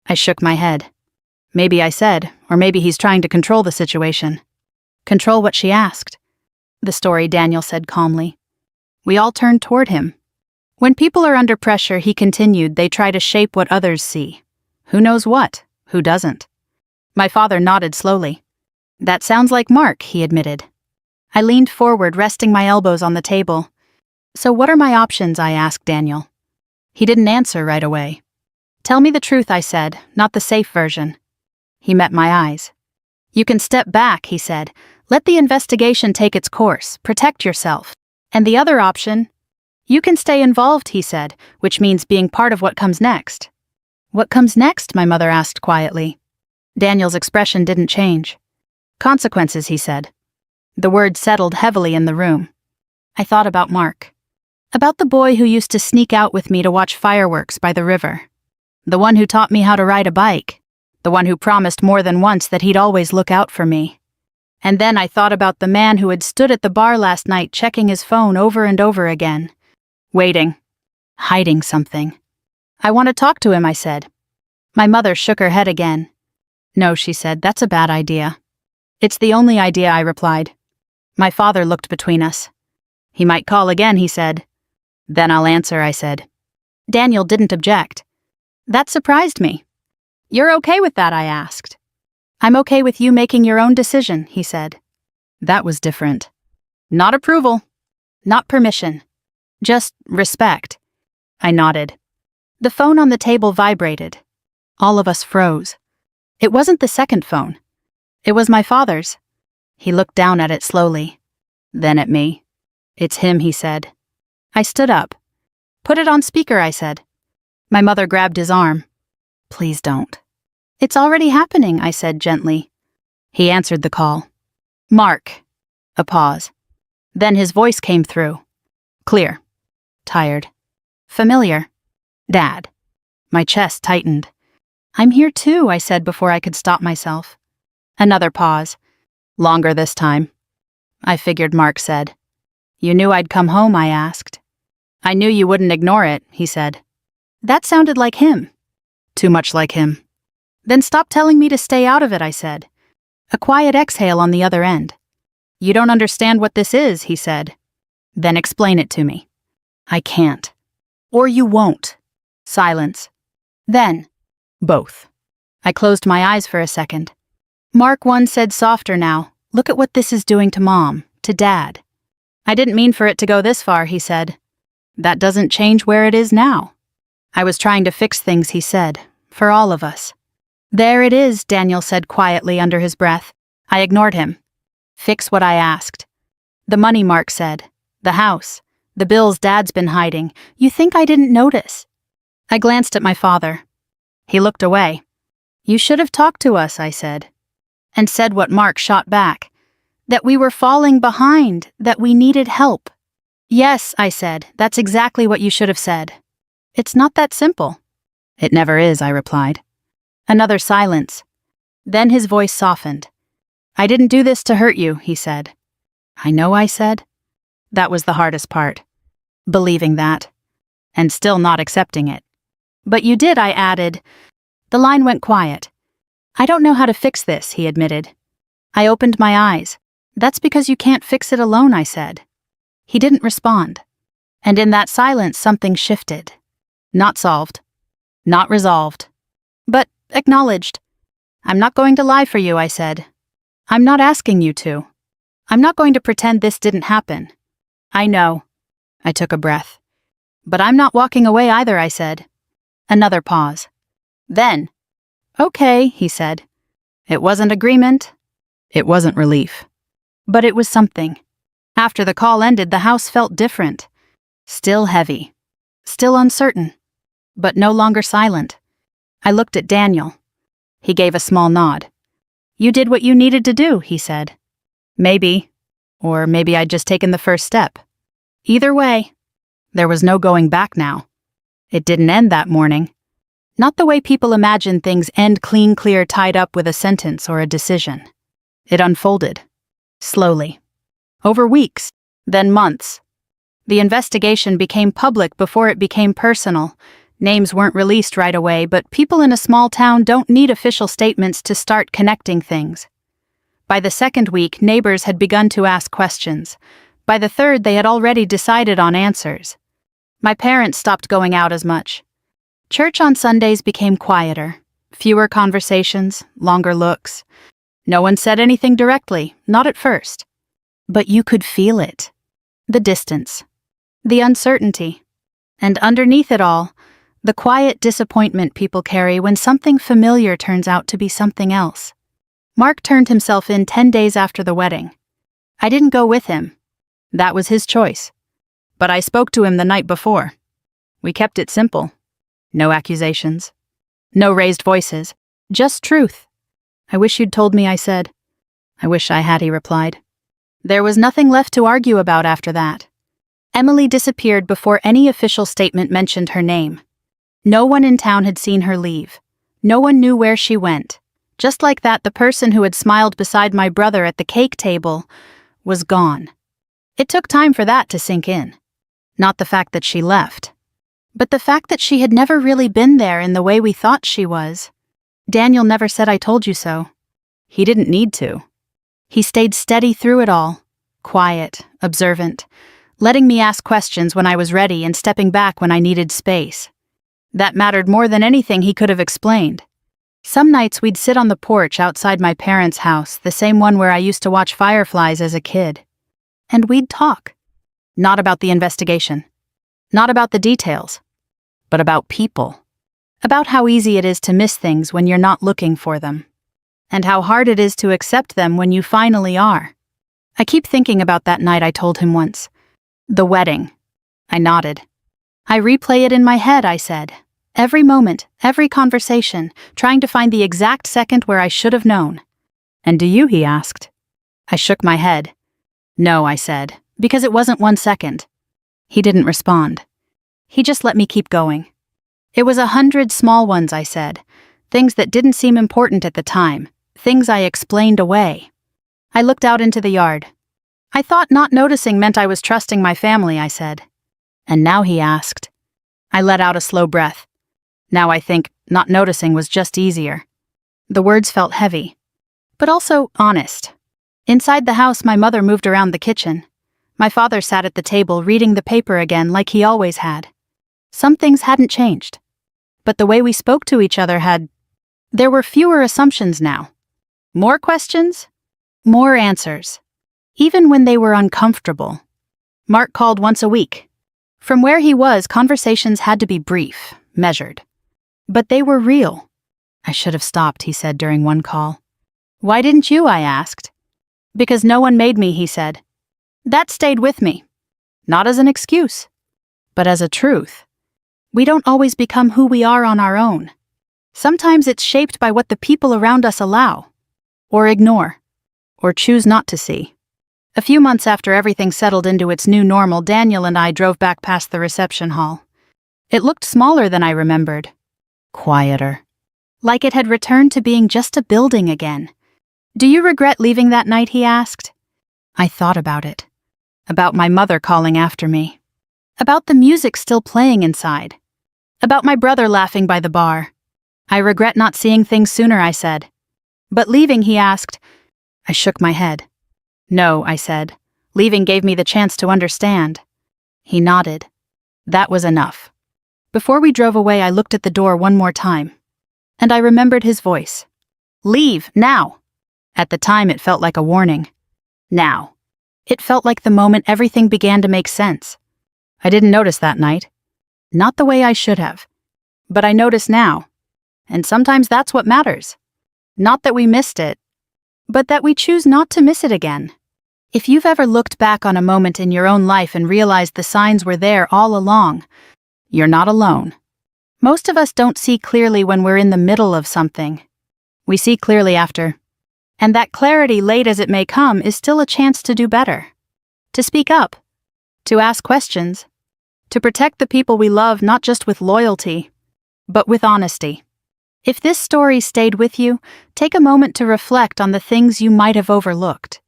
I shook my head. Maybe I said, or maybe he's trying to control the situation. Control what? She asked. The story, Daniel said calmly. We all turned toward him. When people are under pressure, he continued, they try to shape what others see. Who knows what? Who doesn't? My father nodded slowly. That sounds like Mark, he admitted. I leaned forward, resting my elbows on the table. So what are my options? I asked Daniel. He didn't answer right away. Tell me the truth, I said, not the safe version. He met my eyes. You can step back, he said. Let the investigation take its course. Protect yourself. And the other option? You can stay involved, he said, which means being part of what comes next. What comes next? My mother asked quietly. Daniel's expression didn't change. Consequences, he said. The word settled heavily in the room. I thought about Mark. About the boy who used to sneak out with me to watch fireworks by the river. The one who taught me how to ride a bike. The one who promised more than once that he'd always look out for me. And then I thought about the man who had stood at the bar last night checking his phone over and over again. Waiting. Hiding something. I want to talk to him, I said. My mother shook her head again. No, she said, that's a bad idea. It's the only idea, I replied. My father looked between us. He might call again, he said. Then I'll answer, I said. Daniel didn't object. That surprised me. You're okay with that? I asked. I'm okay with you making your own decision, he said. That was different. Not approval. Not permission. Just respect. I nodded. The phone on the table vibrated. All of us froze. It wasn't the second phone. It was my father's. He looked down at it slowly. Then at me. It's him, he said. I stood up. Put it on speaker, I said. My mother grabbed his arm. Please don't. It's already happening, I said gently. He answered the call. Mark. A pause. Then his voice came through. Clear. Tired. Familiar. Dad. My chest tightened. I'm here too, I said before I could stop myself. Another pause. Longer this time. I figured, Mark said. You knew I'd come home, I asked. I knew you wouldn't ignore it, he said. That sounded like him. Too much like him. Then stop telling me to stay out of it, I said. A quiet exhale on the other end. You don't understand what this is, he said. Then explain it to me. I can't. Or you won't. Silence. Then. Both. I closed my eyes for a second. Mark 1 said softer now, look at what this is doing to Mom, to Dad. I didn't mean for it to go this far, he said. That doesn't change where it is now. I was trying to fix things, he said, for all of us. There it is, Daniel said quietly under his breath. I ignored him. Fix what I asked. The money, Mark said. The house. The bills Dad's been hiding. You think I didn't notice? I glanced at my father. He looked away. You should have talked to us, I said. And said what Mark shot back. That we were falling behind, that we needed help. Yes, I said, that's exactly what you should have said. It's not that simple. It never is, I replied. Another silence. Then his voice softened. I didn't do this to hurt you, he said. I know, I said. That was the hardest part. believing that, and still not accepting it. But you did, I added. The line went quiet. I don't know how to fix this, he admitted. I opened my eyes. That's because you can't fix it alone, I said. He didn't respond. And in that silence, something shifted. Not solved. Not resolved. But acknowledged. I'm not going to lie for you, I said. I'm not asking you to. I'm not going to pretend this didn't happen. I know. I took a breath. But I'm not walking away either, I said. Another pause. Then, okay, he said. It wasn't agreement. It wasn't relief. But it was something. After the call ended, the house felt different. Still heavy. Still uncertain. But no longer silent. I looked at Daniel. He gave a small nod. You did what you needed to do, he said. Maybe. Or maybe I'd just taken the first step. Either way, there was no going back now. It didn't end that morning. Not the way people imagine things end clean, clear, tied up with a sentence or a decision. It unfolded. Slowly. Over weeks, then months. The investigation became public before it became personal. Names weren't released right away, but people in a small town don't need official statements to start connecting things. By the second week, neighbors had begun to ask questions. By the third, they had already decided on answers. My parents stopped going out as much. Church on Sundays became quieter. Fewer conversations, longer looks. No one said anything directly, not at first. But you could feel it. The distance. The uncertainty. And underneath it all, the quiet disappointment people carry when something familiar turns out to be something else. Mark turned himself in 10 days after the wedding. I didn't go with him. That was his choice. But I spoke to him the night before. We kept it simple. No accusations. No raised voices. Just truth. I wish you'd told me, I said. I wish I had, he replied. There was nothing left to argue about after that. Emily disappeared before any official statement mentioned her name. No one in town had seen her leave. No one knew where she went. Just like that, the person who had smiled beside my brother at the cake table was gone. It took time for that to sink in. Not the fact that she left, but the fact that she had never really been there in the way we thought she was. Daniel never said I told you so. He didn't need to. He stayed steady through it all, quiet, observant, letting me ask questions when I was ready and stepping back when I needed space. That mattered more than anything he could have explained. Some nights we'd sit on the porch outside my parents' house, the same one where I used to watch fireflies as a kid. And we'd talk. Not about the investigation. Not about the details. But about people. About how easy it is to miss things when you're not looking for them. And how hard it is to accept them when you finally are. I keep thinking about that night I told him once. The wedding. I nodded. I replay it in my head, I said. Every moment, every conversation, trying to find the exact second where I should have known. And do you, he asked. I shook my head. No, I said, because it wasn't 1 second. He didn't respond. He just let me keep going. It was 100 small ones, I said. Things that didn't seem important at the time. Things I explained away. I looked out into the yard. I thought not noticing meant I was trusting my family, I said. And now, he asked. I let out a slow breath. Now I think not noticing was just easier. The words felt heavy, but also honest. Inside the house, my mother moved around the kitchen. My father sat at the table reading the paper again like he always had. Some things hadn't changed, but the way we spoke to each other had. There were fewer assumptions now. More questions, more answers, even when they were uncomfortable. Mark called once a week. From where he was, conversations had to be brief, measured. But they were real. I should have stopped, he said during one call. Why didn't you? I asked. Because no one made me, he said. That stayed with me. Not as an excuse, but as a truth. We don't always become who we are on our own. Sometimes it's shaped by what the people around us allow, or ignore, or choose not to see. A few months after everything settled into its new normal, Daniel and I drove back past the reception hall. It looked smaller than I remembered. Quieter. Like it had returned to being just a building again. Do you regret leaving that night, he asked. I thought about it. About my mother calling after me. About the music still playing inside. About my brother laughing by the bar. I regret not seeing things sooner, I said. But leaving, he asked. I shook my head. No, I said. Leaving gave me the chance to understand. He nodded. That was enough. Before we drove away, I looked at the door one more time. And I remembered his voice. Leave, now! At the time, it felt like a warning. Now. It felt like the moment everything began to make sense. I didn't notice that night. Not the way I should have. But I notice now. And sometimes that's what matters. Not that we missed it, but that we choose not to miss it again. If you've ever looked back on a moment in your own life and realized the signs were there all along, you're not alone. Most of us don't see clearly when we're in the middle of something. We see clearly after. And that clarity, late as it may come, is still a chance to do better. To speak up. To ask questions. To protect the people we love not just with loyalty, but with honesty. If this story stayed with you, take a moment to reflect on the things you might have overlooked.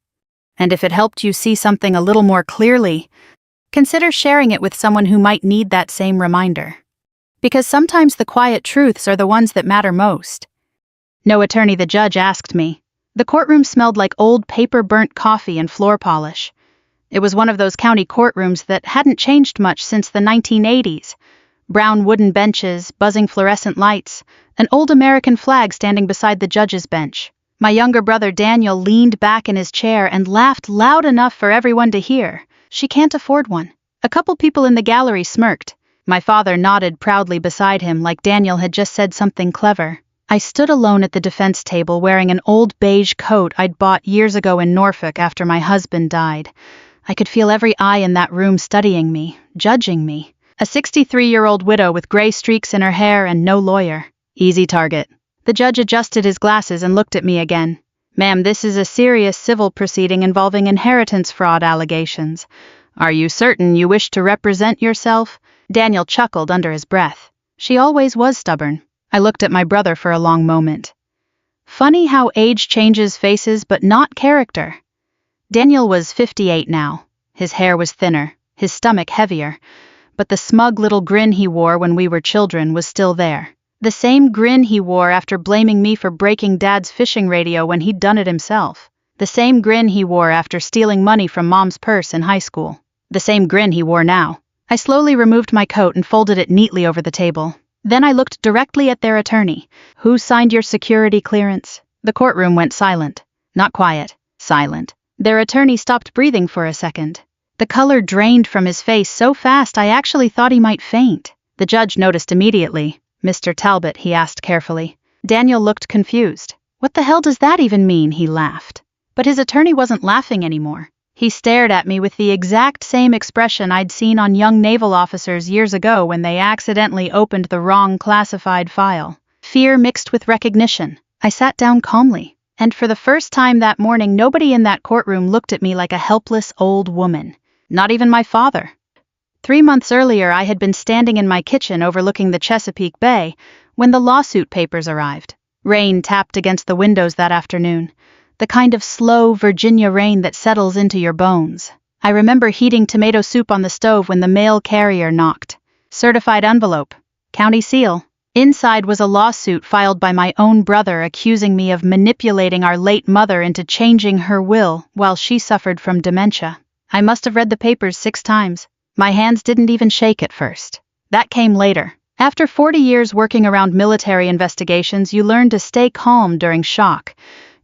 And if it helped you see something a little more clearly, consider sharing it with someone who might need that same reminder. Because sometimes the quiet truths are the ones that matter most. No attorney, the judge asked me. The courtroom smelled like old paper-burnt coffee and floor polish. It was one of those county courtrooms that hadn't changed much since the 1980s. Brown wooden benches, buzzing fluorescent lights, an old American flag standing beside the judge's bench. My younger brother Daniel leaned back in his chair and laughed loud enough for everyone to hear. She can't afford one. A couple people in the gallery smirked. My father nodded proudly beside him like Daniel had just said something clever. I stood alone at the defense table wearing an old beige coat I'd bought years ago in Norfolk after my husband died. I could feel every eye in that room studying me, judging me. A 63-year-old widow with gray streaks in her hair and no lawyer. Easy target. The judge adjusted his glasses and looked at me again. Ma'am, this is a serious civil proceeding involving inheritance fraud allegations. Are you certain you wish to represent yourself? Daniel chuckled under his breath. She always was stubborn. I looked at my brother for a long moment. Funny how age changes faces but not character. Daniel was 58 now. His hair was thinner, his stomach heavier, but the smug little grin he wore when we were children was still there. The same grin he wore after blaming me for breaking Dad's fishing radio when he'd done it himself. The same grin he wore after stealing money from Mom's purse in high school. The same grin he wore now. I slowly removed my coat and folded it neatly over the table. Then I looked directly at their attorney. Who signed your security clearance? The courtroom went silent. Not quiet. Silent. Their attorney stopped breathing for a second. The color drained from his face so fast I actually thought he might faint. The judge noticed immediately. Mr. Talbot, he asked carefully. Daniel looked confused. What the hell does that even mean? He laughed. But his attorney wasn't laughing anymore. He stared at me with the exact same expression I'd seen on young naval officers years ago when they accidentally opened the wrong classified file. Fear mixed with recognition. I sat down calmly. And for the first time that morning, nobody in that courtroom looked at me like a helpless old woman. Not even my father. 3 months earlier, I had been standing in my kitchen overlooking the Chesapeake Bay when the lawsuit papers arrived. Rain tapped against the windows that afternoon. The kind of slow Virginia rain that settles into your bones. I remember heating tomato soup on the stove when the mail carrier knocked. Certified envelope. County seal. Inside was a lawsuit filed by my own brother accusing me of manipulating our late mother into changing her will while she suffered from dementia. I must have read the papers 6 times. My hands didn't even shake at first. That came later. After 40 years working around military investigations, you learn to stay calm during shock.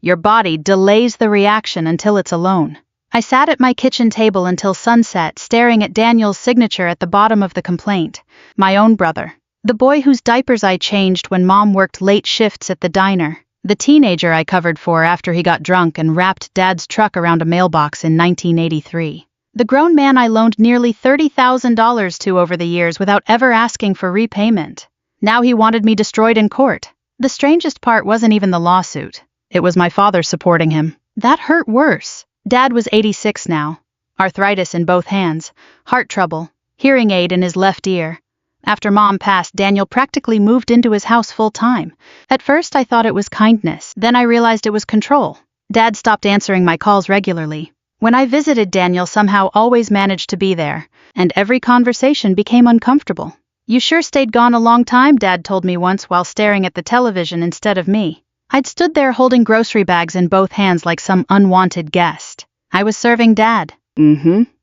Your body delays the reaction until it's alone. I sat at my kitchen table until sunset, staring at Daniel's signature at the bottom of the complaint. My own brother. The boy whose diapers I changed when Mom worked late shifts at the diner. The teenager I covered for after he got drunk and wrapped Dad's truck around a mailbox in 1983. The grown man I loaned nearly $30,000 to over the years without ever asking for repayment. Now he wanted me destroyed in court. The strangest part wasn't even the lawsuit. It was my father supporting him. That hurt worse. Dad was 86 now. Arthritis in both hands, heart trouble, hearing aid in his left ear. After Mom passed, Daniel practically moved into his house full-time. At first I thought it was kindness, then I realized it was control. Dad stopped answering my calls regularly. When I visited, Daniel somehow always managed to be there, and every conversation became uncomfortable. "You sure stayed gone a long time," Dad told me once while staring at the television instead of me. I'd stood there holding grocery bags in both hands like some unwanted guest. I was serving Dad.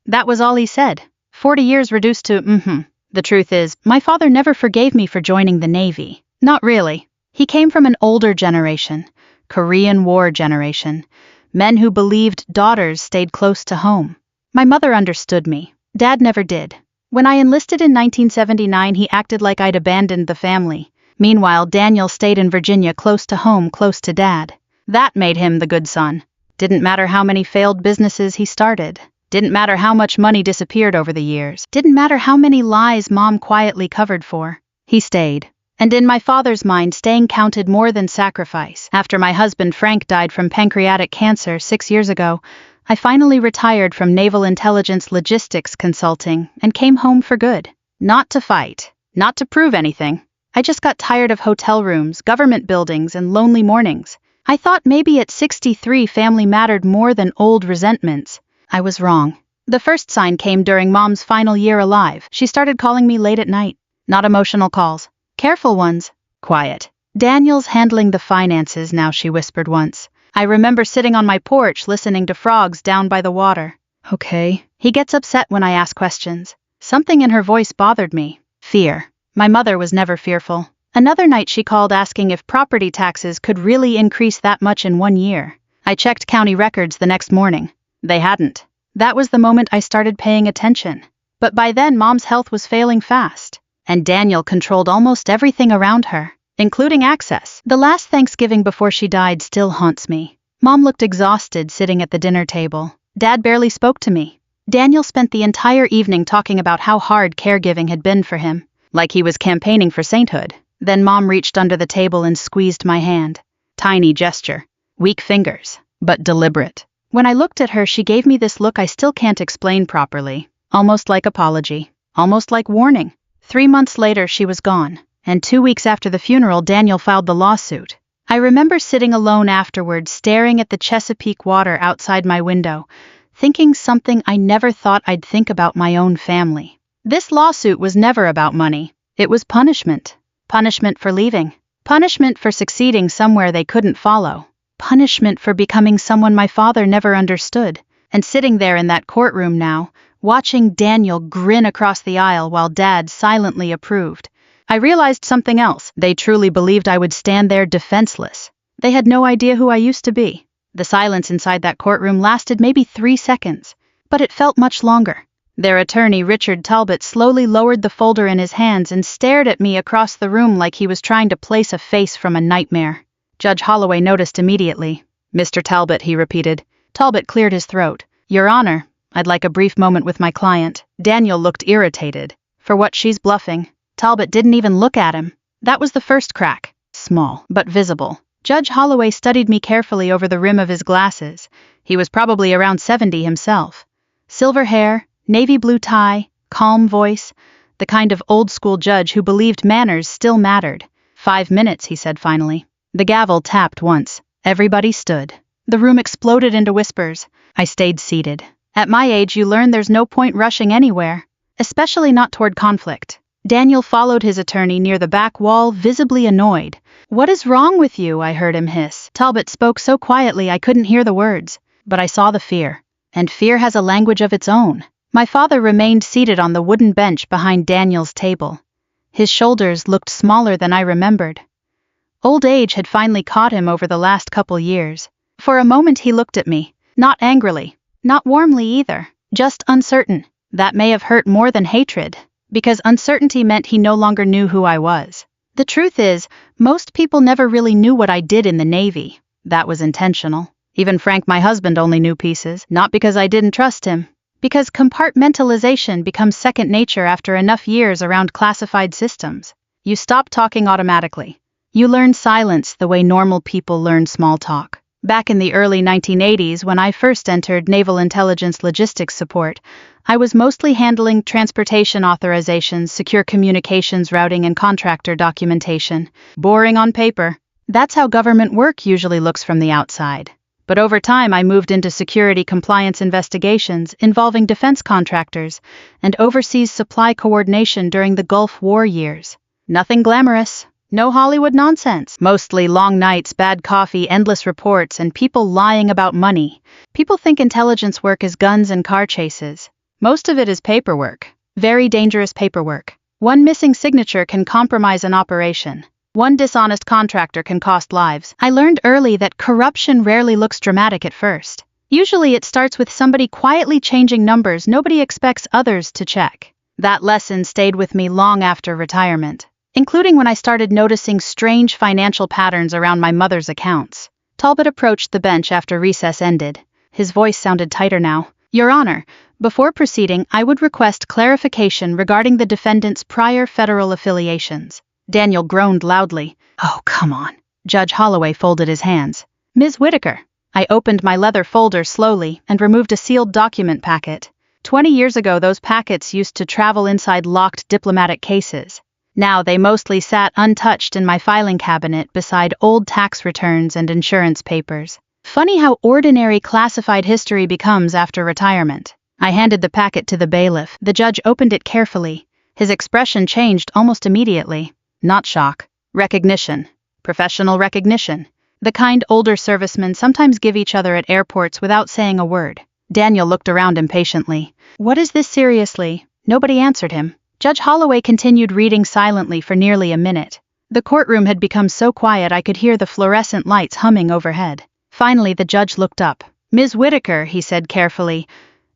That was all he said. 40 years reduced to The truth is, my father never forgave me for joining the Navy. Not really. He came from an older generation, Korean War generation, men who believed daughters stayed close to home. My mother understood me. Dad never did. When I enlisted in 1979, he acted like I'd abandoned the family. Meanwhile, Daniel stayed in Virginia close to home, close to Dad. That made him the good son. Didn't matter how many failed businesses he started. Didn't matter how much money disappeared over the years. Didn't matter how many lies Mom quietly covered for. He stayed. And in my father's mind, staying counted more than sacrifice. After my husband Frank died from pancreatic cancer 6 years ago, I finally retired from Naval Intelligence Logistics Consulting and came home for good. Not to fight. Not to prove anything. I just got tired of hotel rooms, government buildings, and lonely mornings. I thought maybe at 63 family mattered more than old resentments. I was wrong. The first sign came during Mom's final year alive. She started calling me late at night. Not emotional calls. Careful ones. Quiet. "Daniel's handling the finances now," she whispered once. I remember sitting on my porch listening to frogs down by the water. Okay. He gets upset when I ask questions. Something in her voice bothered me. Fear. My mother was never fearful. Another night she called asking if property taxes could really increase that much in 1 year. I checked county records the next morning. They hadn't. That was the moment I started paying attention. But by then Mom's health was failing fast. And Daniel controlled almost everything around her, including access. The last Thanksgiving before she died still haunts me. Mom looked exhausted sitting at the dinner table. Dad barely spoke to me. Daniel spent the entire evening talking about how hard caregiving had been for him, like he was campaigning for sainthood. Then Mom reached under the table and squeezed my hand. Tiny gesture. Weak fingers, but deliberate. When I looked at her, she gave me this look I still can't explain properly. Almost like apology. Almost like warning. 3 months later, she was gone. And 2 weeks after the funeral, Daniel filed the lawsuit. I remember sitting alone afterwards, staring at the Chesapeake water outside my window, thinking something I never thought I'd think about my own family. This lawsuit was never about money. It was punishment. Punishment for leaving. Punishment for succeeding somewhere they couldn't follow. Punishment for becoming someone my father never understood. And sitting there in that courtroom now, watching Daniel grin across the aisle while Dad silently approved, I realized something else. They truly believed I would stand there defenseless. They had no idea who I used to be. The silence inside that courtroom lasted maybe 3 seconds, but it felt much longer. Their attorney, Richard Talbot, slowly lowered the folder in his hands and stared at me across the room like he was trying to place a face from a nightmare. Judge Holloway noticed immediately. "Mr. Talbot," he repeated. Talbot cleared his throat. "Your Honor, I'd like a brief moment with my client." Daniel looked irritated. For what, she's bluffing. Talbot didn't even look at him. That was the first crack. Small, but visible. Judge Holloway studied me carefully over the rim of his glasses. He was probably around 70 himself. Silver hair, navy blue tie, calm voice, the kind of old-school judge who believed manners still mattered. 5 minutes, he said finally. The gavel tapped once. Everybody stood. The room exploded into whispers. I stayed seated. At my age, you learn there's no point rushing anywhere, especially not toward conflict. Daniel followed his attorney near the back wall, visibly annoyed. "What is wrong with you?" I heard him hiss. Talbot spoke so quietly I couldn't hear the words, but I saw the fear. And fear has a language of its own. My father remained seated on the wooden bench behind Daniel's table. His shoulders looked smaller than I remembered. Old age had finally caught him over the last couple years. For a moment he looked at me, not angrily, not warmly either, just uncertain. That may have hurt more than hatred, because uncertainty meant he no longer knew who I was. The truth is, most people never really knew what I did in the Navy. That was intentional. Even Frank, my husband, only knew pieces, not because I didn't trust him, because compartmentalization becomes second nature after enough years around classified systems. You stop talking automatically. You learn silence the way normal people learn small talk. Back in the early 1980s, when I first entered Naval Intelligence Logistics Support, I was mostly handling transportation authorizations, secure communications routing, and contractor documentation. Boring on paper. That's how government work usually looks from the outside. But over time I moved into security compliance investigations involving defense contractors and overseas supply coordination during the Gulf War years. Nothing glamorous. No Hollywood nonsense. Mostly long nights, bad coffee, endless reports, and people lying about money. People think intelligence work is guns and car chases. Most of it is paperwork. Very dangerous paperwork. One missing signature can compromise an operation. One dishonest contractor can cost lives. I learned early that corruption rarely looks dramatic at first. Usually it starts with somebody quietly changing numbers nobody expects others to check. That lesson stayed with me long after retirement, including when I started noticing strange financial patterns around my mother's accounts. Talbot approached the bench after recess ended. His voice sounded tighter now. Your Honor, before proceeding, I would request clarification regarding the defendant's prior federal affiliations. Daniel groaned loudly. Oh, come on. Judge Holloway folded his hands. Ms. Whitaker. I opened my leather folder slowly and removed a sealed document packet. 20 years ago, those packets used to travel inside locked diplomatic cases. Now they mostly sat untouched in my filing cabinet beside old tax returns and insurance papers. Funny how ordinary classified history becomes after retirement. I handed the packet to the bailiff. The judge opened it carefully. His expression changed almost immediately. Not shock. Recognition. Professional recognition. The kind older servicemen sometimes give each other at airports without saying a word. Daniel looked around impatiently. What is this seriously? Nobody answered him. Judge Holloway continued reading silently for nearly a minute. The courtroom had become so quiet I could hear the fluorescent lights humming overhead. Finally, the judge looked up. Ms. Whitaker, he said carefully,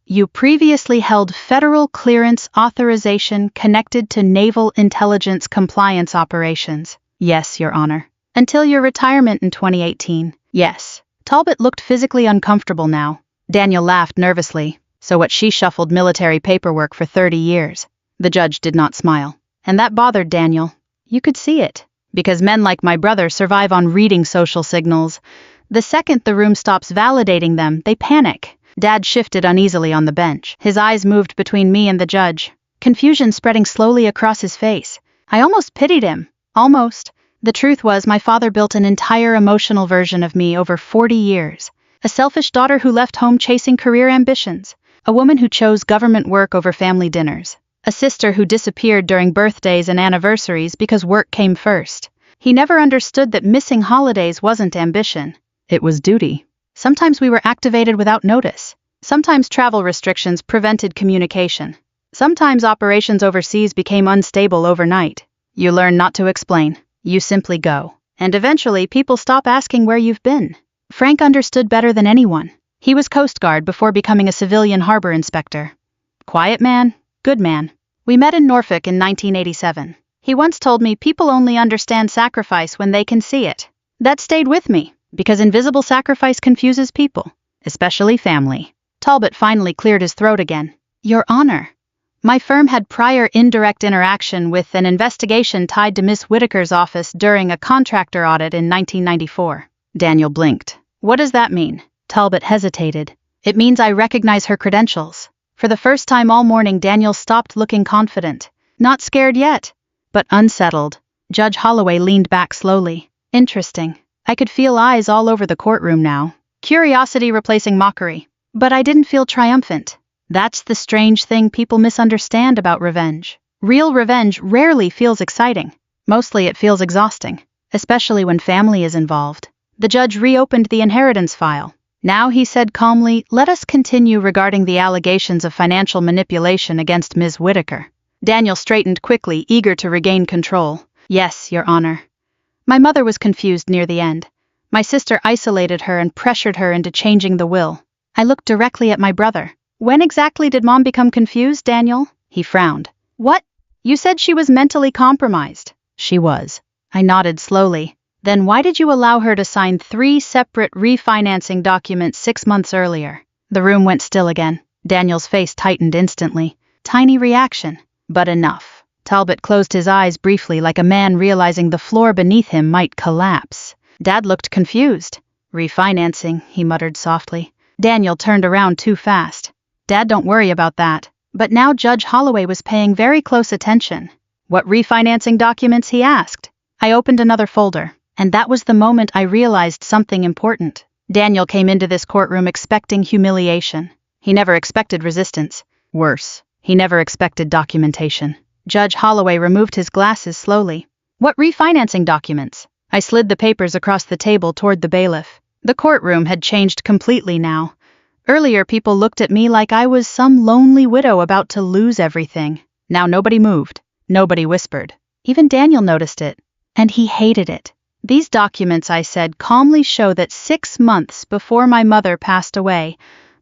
you previously held federal clearance authorization connected to naval intelligence compliance operations. Yes, Your Honor. Until your retirement in 2018. Yes. Talbot looked physically uncomfortable now. Daniel laughed nervously. So what, she shuffled military paperwork for 30 years. The judge did not smile. And that bothered Daniel. You could see it. Because men like my brother survive on reading social signals. The second the room stops validating them, they panic. Dad shifted uneasily on the bench. His eyes moved between me and the judge. Confusion spreading slowly across his face. I almost pitied him. Almost. The truth was, my father built an entire emotional version of me over 40 years. A selfish daughter who left home chasing career ambitions. A woman who chose government work over family dinners. A sister who disappeared during birthdays and anniversaries because work came first. He never understood that missing holidays wasn't ambition. It was duty. Sometimes we were activated without notice. Sometimes travel restrictions prevented communication. Sometimes operations overseas became unstable overnight. You learn not to explain. You simply go. And eventually people stop asking where you've been. Frank understood better than anyone. He was Coast Guard before becoming a civilian harbor inspector. Quiet man, good man. We met in Norfolk in 1987. He once told me people only understand sacrifice when they can see it. That stayed with me, because invisible sacrifice confuses people, especially family. Talbot finally cleared his throat again. Your Honor, my firm had prior indirect interaction with an investigation tied to Miss Whitaker's office during a contractor audit in 1994. Daniel blinked. What does that mean? Talbot hesitated. It means I recognize her credentials. For the first time all morning, Daniel stopped looking confident. Not scared yet, but unsettled. Judge Holloway leaned back slowly. Interesting. I could feel eyes all over the courtroom now. Curiosity replacing mockery. But I didn't feel triumphant. That's the strange thing people misunderstand about revenge. Real revenge rarely feels exciting. Mostly it feels exhausting, especially when family is involved. The judge reopened the inheritance file. Now, he said calmly, let us continue regarding the allegations of financial manipulation against Ms. Whitaker. Daniel straightened quickly, eager to regain control. Yes, Your Honor. My mother was confused near the end. My sister isolated her and pressured her into changing the will. I looked directly at my brother. When exactly did Mom become confused, Daniel? He frowned. What? You said she was mentally compromised. She was. I nodded slowly. Then why did you allow her to sign 3 separate refinancing documents 6 months earlier? The room went still again. Daniel's face tightened instantly. Tiny reaction, but enough. Talbot closed his eyes briefly, like a man realizing the floor beneath him might collapse. Dad looked confused. Refinancing, he muttered softly. Daniel turned around too fast. Dad, don't worry about that. But now Judge Holloway was paying very close attention. What refinancing documents, he asked. I opened another folder. And that was the moment I realized something important. Daniel came into this courtroom expecting humiliation. He never expected resistance. Worse, he never expected documentation. Judge Holloway removed his glasses slowly. What refinancing documents? I slid the papers across the table toward the bailiff. The courtroom had changed completely now. Earlier people looked at me like I was some lonely widow about to lose everything. Now nobody moved. Nobody whispered. Even Daniel noticed it. And he hated it. These documents, I said, calmly show that 6 months before my mother passed away,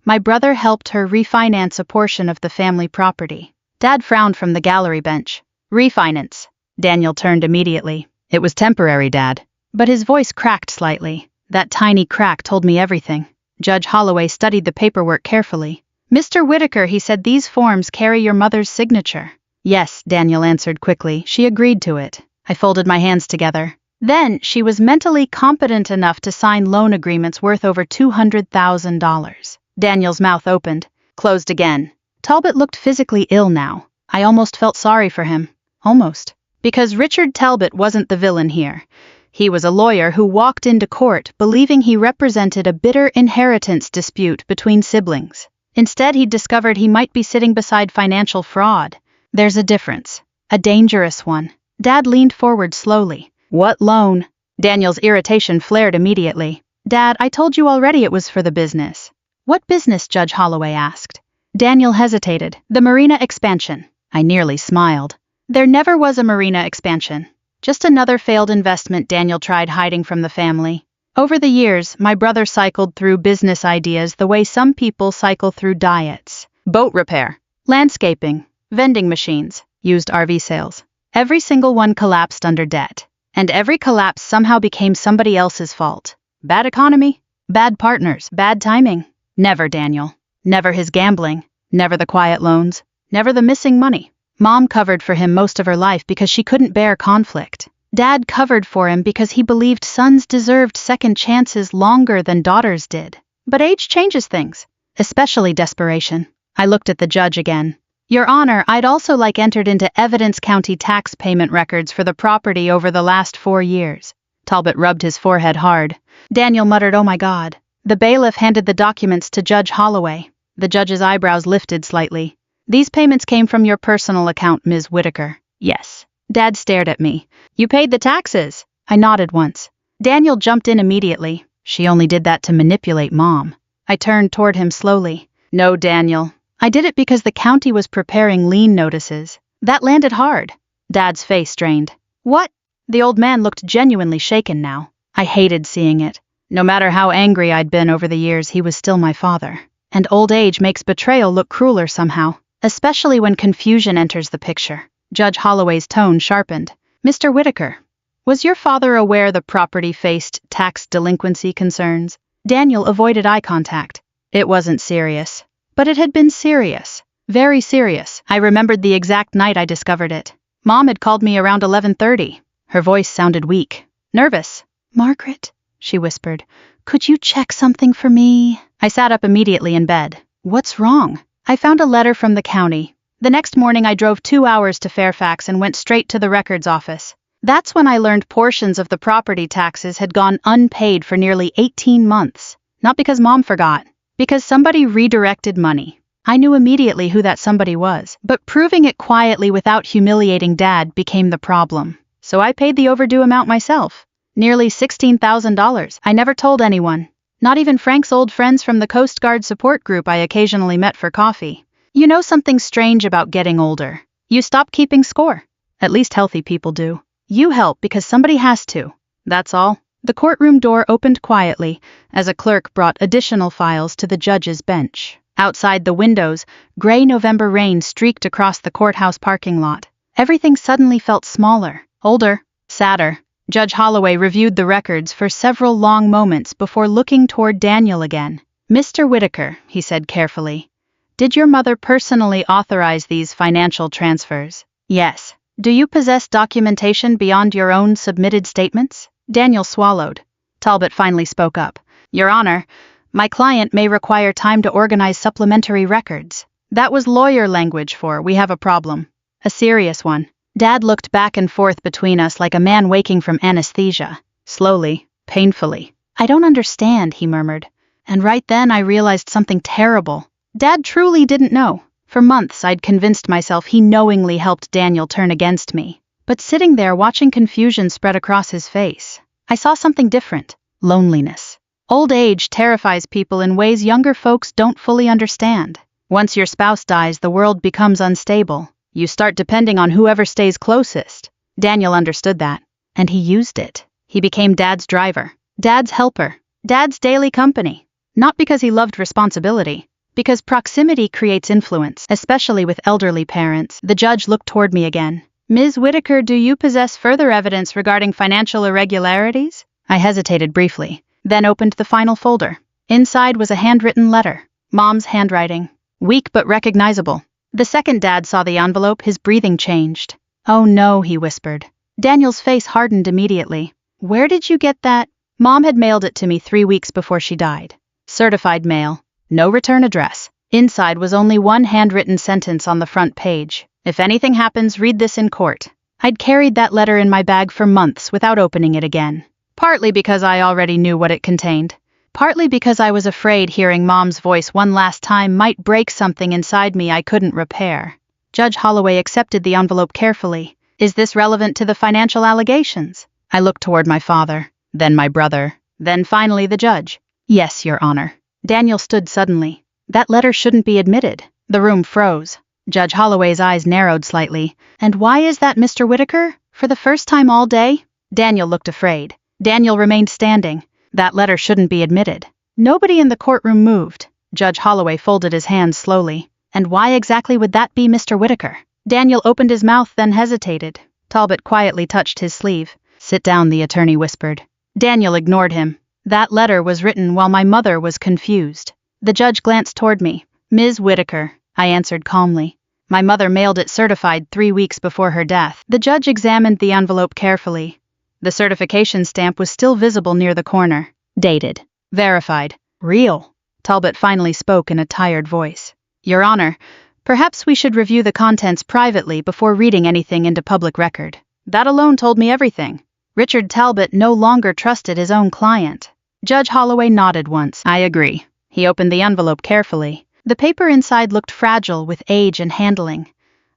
my brother helped her refinance a portion of the family property. Dad frowned from the gallery bench. Refinance. Daniel turned immediately. It was temporary, Dad. But his voice cracked slightly. That tiny crack told me everything. Judge Holloway studied the paperwork carefully. Mr. Whitaker, he said, these forms carry your mother's signature. Yes, Daniel answered quickly. She agreed to it. I folded my hands together. Then, she was mentally competent enough to sign loan agreements worth over $200,000. Daniel's mouth opened, closed again. Talbot looked physically ill now. I almost felt sorry for him. Almost. Because Richard Talbot wasn't the villain here. He was a lawyer who walked into court believing he represented a bitter inheritance dispute between siblings. Instead, he'd discovered he might be sitting beside financial fraud. There's a difference. A dangerous one. Dad leaned forward slowly. What loan? Daniel's irritation flared immediately. Dad, I told you already it was for the business. What business? Judge Holloway asked. Daniel hesitated. The marina expansion. I nearly smiled. There never was a marina expansion. Just another failed investment Daniel tried hiding from the family. Over the years, my brother cycled through business ideas the way some people cycle through diets. Boat repair, landscaping, vending machines, used RV sales. Every single one collapsed under debt. And every collapse somehow became somebody else's fault. Bad economy, bad partners, bad timing. Never Daniel. Never his gambling. Never the quiet loans. Never the missing money. Mom covered for him most of her life because she couldn't bear conflict. Dad covered for him because he believed sons deserved second chances longer than daughters did. But age changes things, especially desperation. I looked at the judge again. Your Honor, I'd also entered into Evidence County tax payment records for the property over the last 4 years. Talbot rubbed his forehead hard. Daniel muttered, oh my God. The bailiff handed the documents to Judge Holloway. The judge's eyebrows lifted slightly. These payments came from your personal account, Ms. Whitaker. Yes. Dad stared at me. You paid the taxes. I nodded once. Daniel jumped in immediately. She only did that to manipulate Mom. I turned toward him slowly. No, Daniel. I did it because the county was preparing lien notices. That landed hard. Dad's face strained. What? The old man looked genuinely shaken now. I hated seeing it. No matter how angry I'd been over the years, he was still my father. And old age makes betrayal look crueler somehow, especially when confusion enters the picture. Judge Holloway's tone sharpened. Mr. Whitaker, was your father aware the property faced tax delinquency concerns? Daniel avoided eye contact. It wasn't serious. But it had been serious. Very serious. I remembered the exact night I discovered it. Mom had called me around 11:30. Her voice sounded weak. Nervous. Margaret, she whispered, could you check something for me? I sat up immediately in bed. What's wrong? I found a letter from the county. The next morning I drove 2 hours to Fairfax and went straight to the records office. That's when I learned portions of the property taxes had gone unpaid for nearly 18 months. Not because Mom forgot. Because somebody redirected money. I knew immediately who that somebody was, but proving it quietly without humiliating Dad became the problem. So I paid the overdue amount myself. Nearly $16,000. I never told anyone. Not even Frank's old friends from the Coast Guard support group I occasionally met for coffee. You know something strange about getting older. You stop keeping score. At least healthy people do. You help because somebody has to. That's all. The courtroom door opened quietly as a clerk brought additional files to the judge's bench. Outside the windows, gray November rain streaked across the courthouse parking lot. Everything suddenly felt smaller, older, sadder. Judge Holloway reviewed the records for several long moments before looking toward Daniel again. Mr. Whitaker, he said carefully, did your mother personally authorize these financial transfers? Yes. Do you possess documentation beyond your own submitted statements? Daniel swallowed. Talbot finally spoke up. Your Honor, my client may require time to organize supplementary records. That was lawyer language for we have a problem. A serious one. Dad looked back and forth between us like a man waking from anesthesia. Slowly, painfully. I don't understand, he murmured. And right then I realized something terrible. Dad truly didn't know. For months I'd convinced myself he knowingly helped Daniel turn against me. But sitting there watching confusion spread across his face, I saw something different. Loneliness. Old age terrifies people in ways younger folks don't fully understand. Once your spouse dies, the world becomes unstable. You start depending on whoever stays closest. Daniel understood that, and he used it. He became Dad's driver, Dad's helper, Dad's daily company. Not because he loved responsibility, because proximity creates influence, especially with elderly parents. The judge looked toward me again. Ms. Whitaker, do you possess further evidence regarding financial irregularities? I hesitated briefly, then opened the final folder. Inside was a handwritten letter. Mom's handwriting. Weak but recognizable. The second Dad saw the envelope, his breathing changed. Oh no, he whispered. Daniel's face hardened immediately. Where did you get that? Mom had mailed it to me 3 weeks before she died. Certified mail. No return address. Inside was only one handwritten sentence on the front page. If anything happens, read this in court. I'd carried that letter in my bag for months without opening it again. Partly because I already knew what it contained. Partly because I was afraid hearing Mom's voice one last time might break something inside me I couldn't repair. Judge Holloway accepted the envelope carefully. Is this relevant to the financial allegations? I looked toward my father, then my brother, then finally the judge. Yes, Your Honor. Daniel stood suddenly. That letter shouldn't be admitted. The room froze. Judge Holloway's eyes narrowed slightly. And why is that, Mr. Whitaker? For the first time all day? Daniel looked afraid. Daniel remained standing. That letter shouldn't be admitted. Nobody in the courtroom moved. Judge Holloway folded his hands slowly. And why exactly would that be, Mr. Whitaker? Daniel opened his mouth, then hesitated. Talbot quietly touched his sleeve. Sit down, the attorney whispered. Daniel ignored him. That letter was written while my mother was confused. The judge glanced toward me. Ms. Whitaker, I answered calmly. My mother mailed it certified 3 weeks before her death. The judge examined the envelope carefully. The certification stamp was still visible near the corner. Dated. Verified. Real. Talbot finally spoke in a tired voice. Your Honor, perhaps we should review the contents privately before reading anything into public record. That alone told me everything. Richard Talbot no longer trusted his own client. Judge Holloway nodded once. I agree. He opened the envelope carefully. The paper inside looked fragile with age and handling.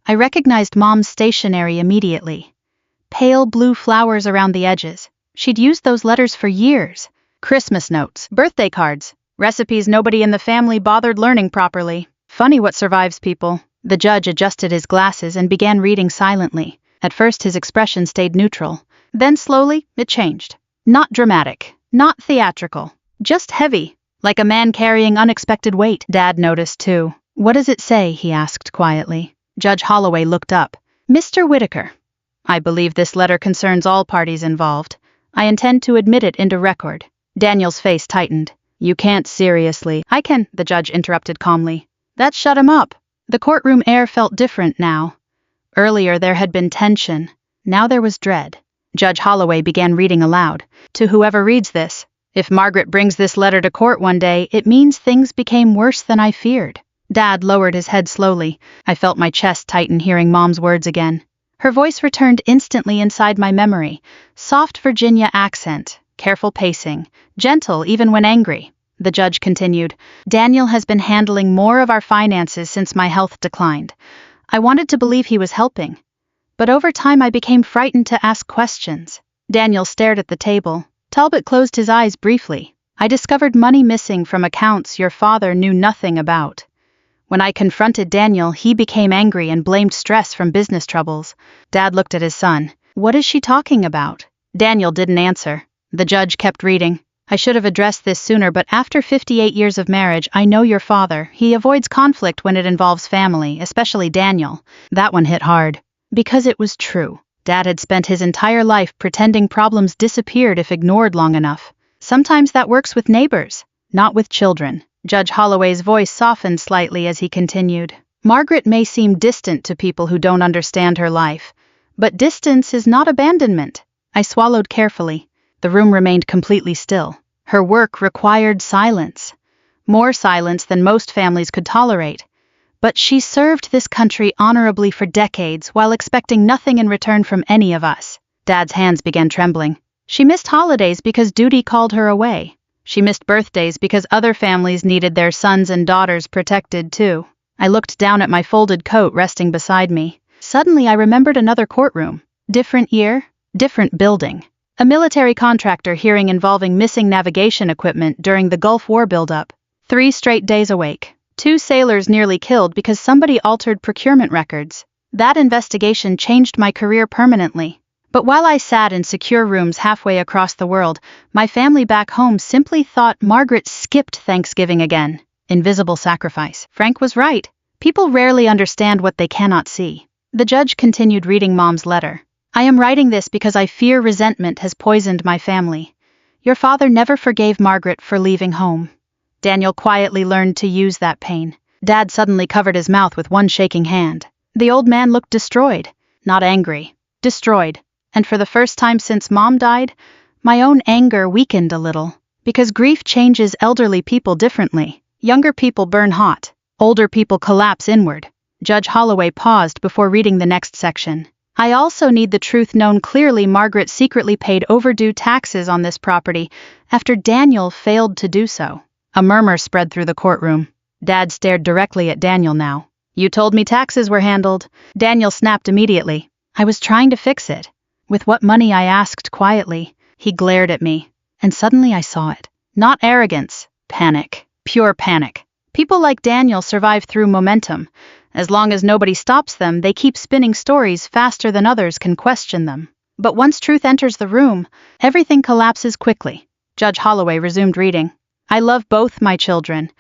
I recognized Mom's stationery immediately. Pale blue flowers around the edges. She'd used those letters for years. Christmas notes, birthday cards, recipes nobody in the family bothered learning properly. Funny what survives people. The judge adjusted his glasses and began reading silently. At first his expression stayed neutral. Then slowly, it changed. Not dramatic. Not theatrical. Just heavy. Like a man carrying unexpected weight. Dad noticed too. What does it say? He asked quietly. Judge Holloway looked up. Mr. Whitaker, I believe this letter concerns all parties involved. I intend to admit it into record. Daniel's face tightened. You can't seriously. I can, the judge interrupted calmly. That shut him up. The courtroom air felt different now. Earlier there had been tension. Now there was dread. Judge Holloway began reading aloud. To whoever reads this, if Margaret brings this letter to court one day, it means things became worse than I feared. Dad lowered his head slowly. I felt my chest tighten hearing Mom's words again. Her voice returned instantly inside my memory. Soft Virginia accent, careful pacing, gentle even when angry. The judge continued. Daniel has been handling more of our finances since my health declined. I wanted to believe he was helping. But over time I became frightened to ask questions. Daniel stared at the table. Talbot closed his eyes briefly. I discovered money missing from accounts your father knew nothing about. When I confronted Daniel, he became angry and blamed stress from business troubles. Dad looked at his son. What is she talking about? Daniel didn't answer. The judge kept reading. I should have addressed this sooner, but after 58 years of marriage, I know your father. He avoids conflict when it involves family, especially Daniel. That one hit hard. Because it was true. Dad had spent his entire life pretending problems disappeared if ignored long enough. Sometimes that works with neighbors, not with children. Judge Holloway's voice softened slightly as he continued. Margaret may seem distant to people who don't understand her life, but distance is not abandonment. I swallowed carefully. The room remained completely still. Her work required silence. More silence than most families could tolerate. But she served this country honorably for decades while expecting nothing in return from any of us. Dad's hands began trembling. She missed holidays because duty called her away. She missed birthdays because other families needed their sons and daughters protected too. I looked down at my folded coat resting beside me. Suddenly I remembered another courtroom. Different year, different building. A military contractor hearing involving missing navigation equipment during the Gulf War buildup. 3 straight days awake. 2 sailors nearly killed because somebody altered procurement records. That investigation changed my career permanently. But while I sat in secure rooms halfway across the world, my family back home simply thought Margaret skipped Thanksgiving again. Invisible sacrifice. Frank was right. People rarely understand what they cannot see. The judge continued reading Mom's letter. I am writing this because I fear resentment has poisoned my family. Your father never forgave Margaret for leaving home. Daniel quietly learned to use that pain. Dad suddenly covered his mouth with one shaking hand. The old man looked destroyed, not angry. Destroyed. And for the first time since Mom died, my own anger weakened a little. Because grief changes elderly people differently. Younger people burn hot. Older people collapse inward. Judge Holloway paused before reading the next section. I also need the truth known clearly. Margaret secretly paid overdue taxes on this property after Daniel failed to do so. A murmur spread through the courtroom. Dad stared directly at Daniel now. You told me taxes were handled. Daniel snapped immediately. I was trying to fix it. With what money, I asked quietly. He glared at me, and suddenly I saw it. Not arrogance, panic, pure panic. People like Daniel survive through momentum. As long as nobody stops them, they keep spinning stories faster than others can question them. But once truth enters the room, everything collapses quickly. Judge Holloway resumed reading. I love both my children,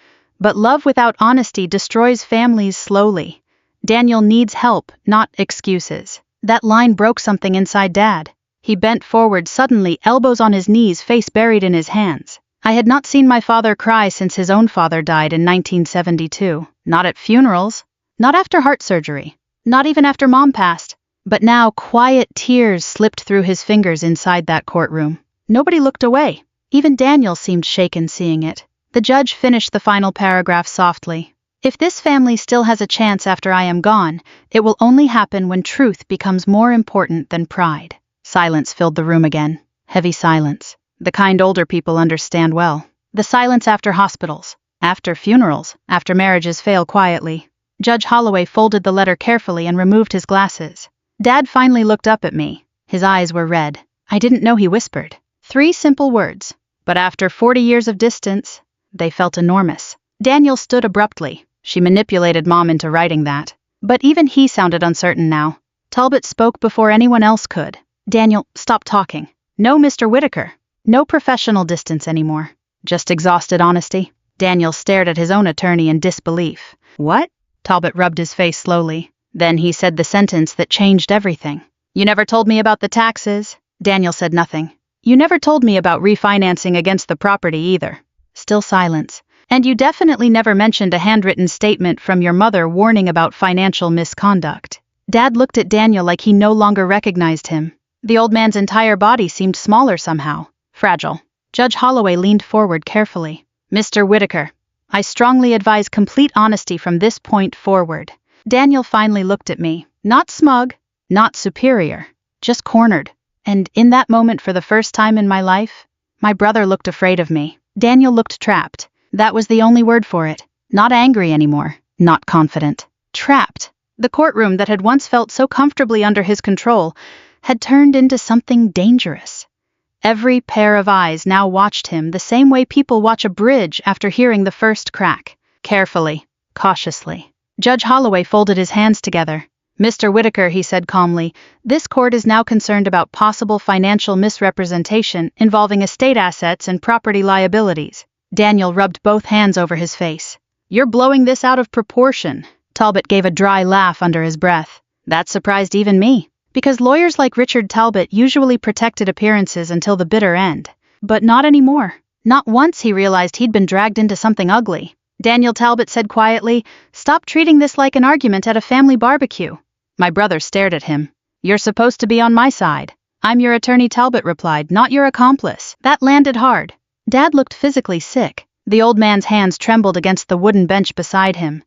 but love without honesty destroys families slowly. Daniel needs help, not excuses. That line broke something inside Dad. He bent forward suddenly, elbows on his knees, face buried in his hands. I had not seen my father cry since his own father died in 1972. Not at funerals. Not after heart surgery. Not even after Mom passed. But now quiet tears slipped through his fingers inside that courtroom. Nobody looked away. Even Daniel seemed shaken seeing it. The judge finished the final paragraph softly. If this family still has a chance after I am gone, it will only happen when truth becomes more important than pride. Silence filled the room again. Heavy silence. The kind older people understand well. The silence after hospitals, after funerals, after marriages fail quietly. Judge Holloway folded the letter carefully and removed his glasses. Dad finally looked up at me. His eyes were red. I didn't know he whispered. 3 simple words. But after 40 years of distance, they felt enormous. Daniel stood abruptly. She manipulated Mom into writing that. But even he sounded uncertain now. Talbot spoke before anyone else could. Daniel, stop talking. No, Mr. Whitaker. No professional distance anymore. Just exhausted honesty. Daniel stared at his own attorney in disbelief. What? Talbot rubbed his face slowly. Then he said the sentence that changed everything. You never told me about the taxes. Daniel said nothing. You never told me about refinancing against the property either. Still silence. And you definitely never mentioned a handwritten statement from your mother warning about financial misconduct. Dad looked at Daniel like he no longer recognized him. The old man's entire body seemed smaller somehow. Fragile. Judge Holloway leaned forward carefully. Mr. Whitaker, I strongly advise complete honesty from this point forward. Daniel finally looked at me. Not smug, not superior, just cornered. And in that moment, for the first time in my life, my brother looked afraid of me. Daniel looked trapped. That was the only word for it. Not angry anymore. Not confident. Trapped. The courtroom that had once felt so comfortably under his control had turned into something dangerous. Every pair of eyes now watched him the same way people watch a bridge after hearing the first crack. Carefully. Cautiously. Judge Holloway folded his hands together. Mr. Whitaker, he said calmly, this court is now concerned about possible financial misrepresentation involving estate assets and property liabilities. Daniel rubbed both hands over his face. You're blowing this out of proportion. Talbot gave a dry laugh under his breath. That surprised even me, because lawyers like Richard Talbot usually protected appearances until the bitter end. But not anymore. Not once he realized he'd been dragged into something ugly. Daniel Talbot said quietly, stop treating this like an argument at a family barbecue. My brother stared at him. You're supposed to be on my side. I'm your attorney, Talbot replied, not your accomplice. That landed hard. Dad looked physically sick. The old man's hands trembled against the wooden bench beside him.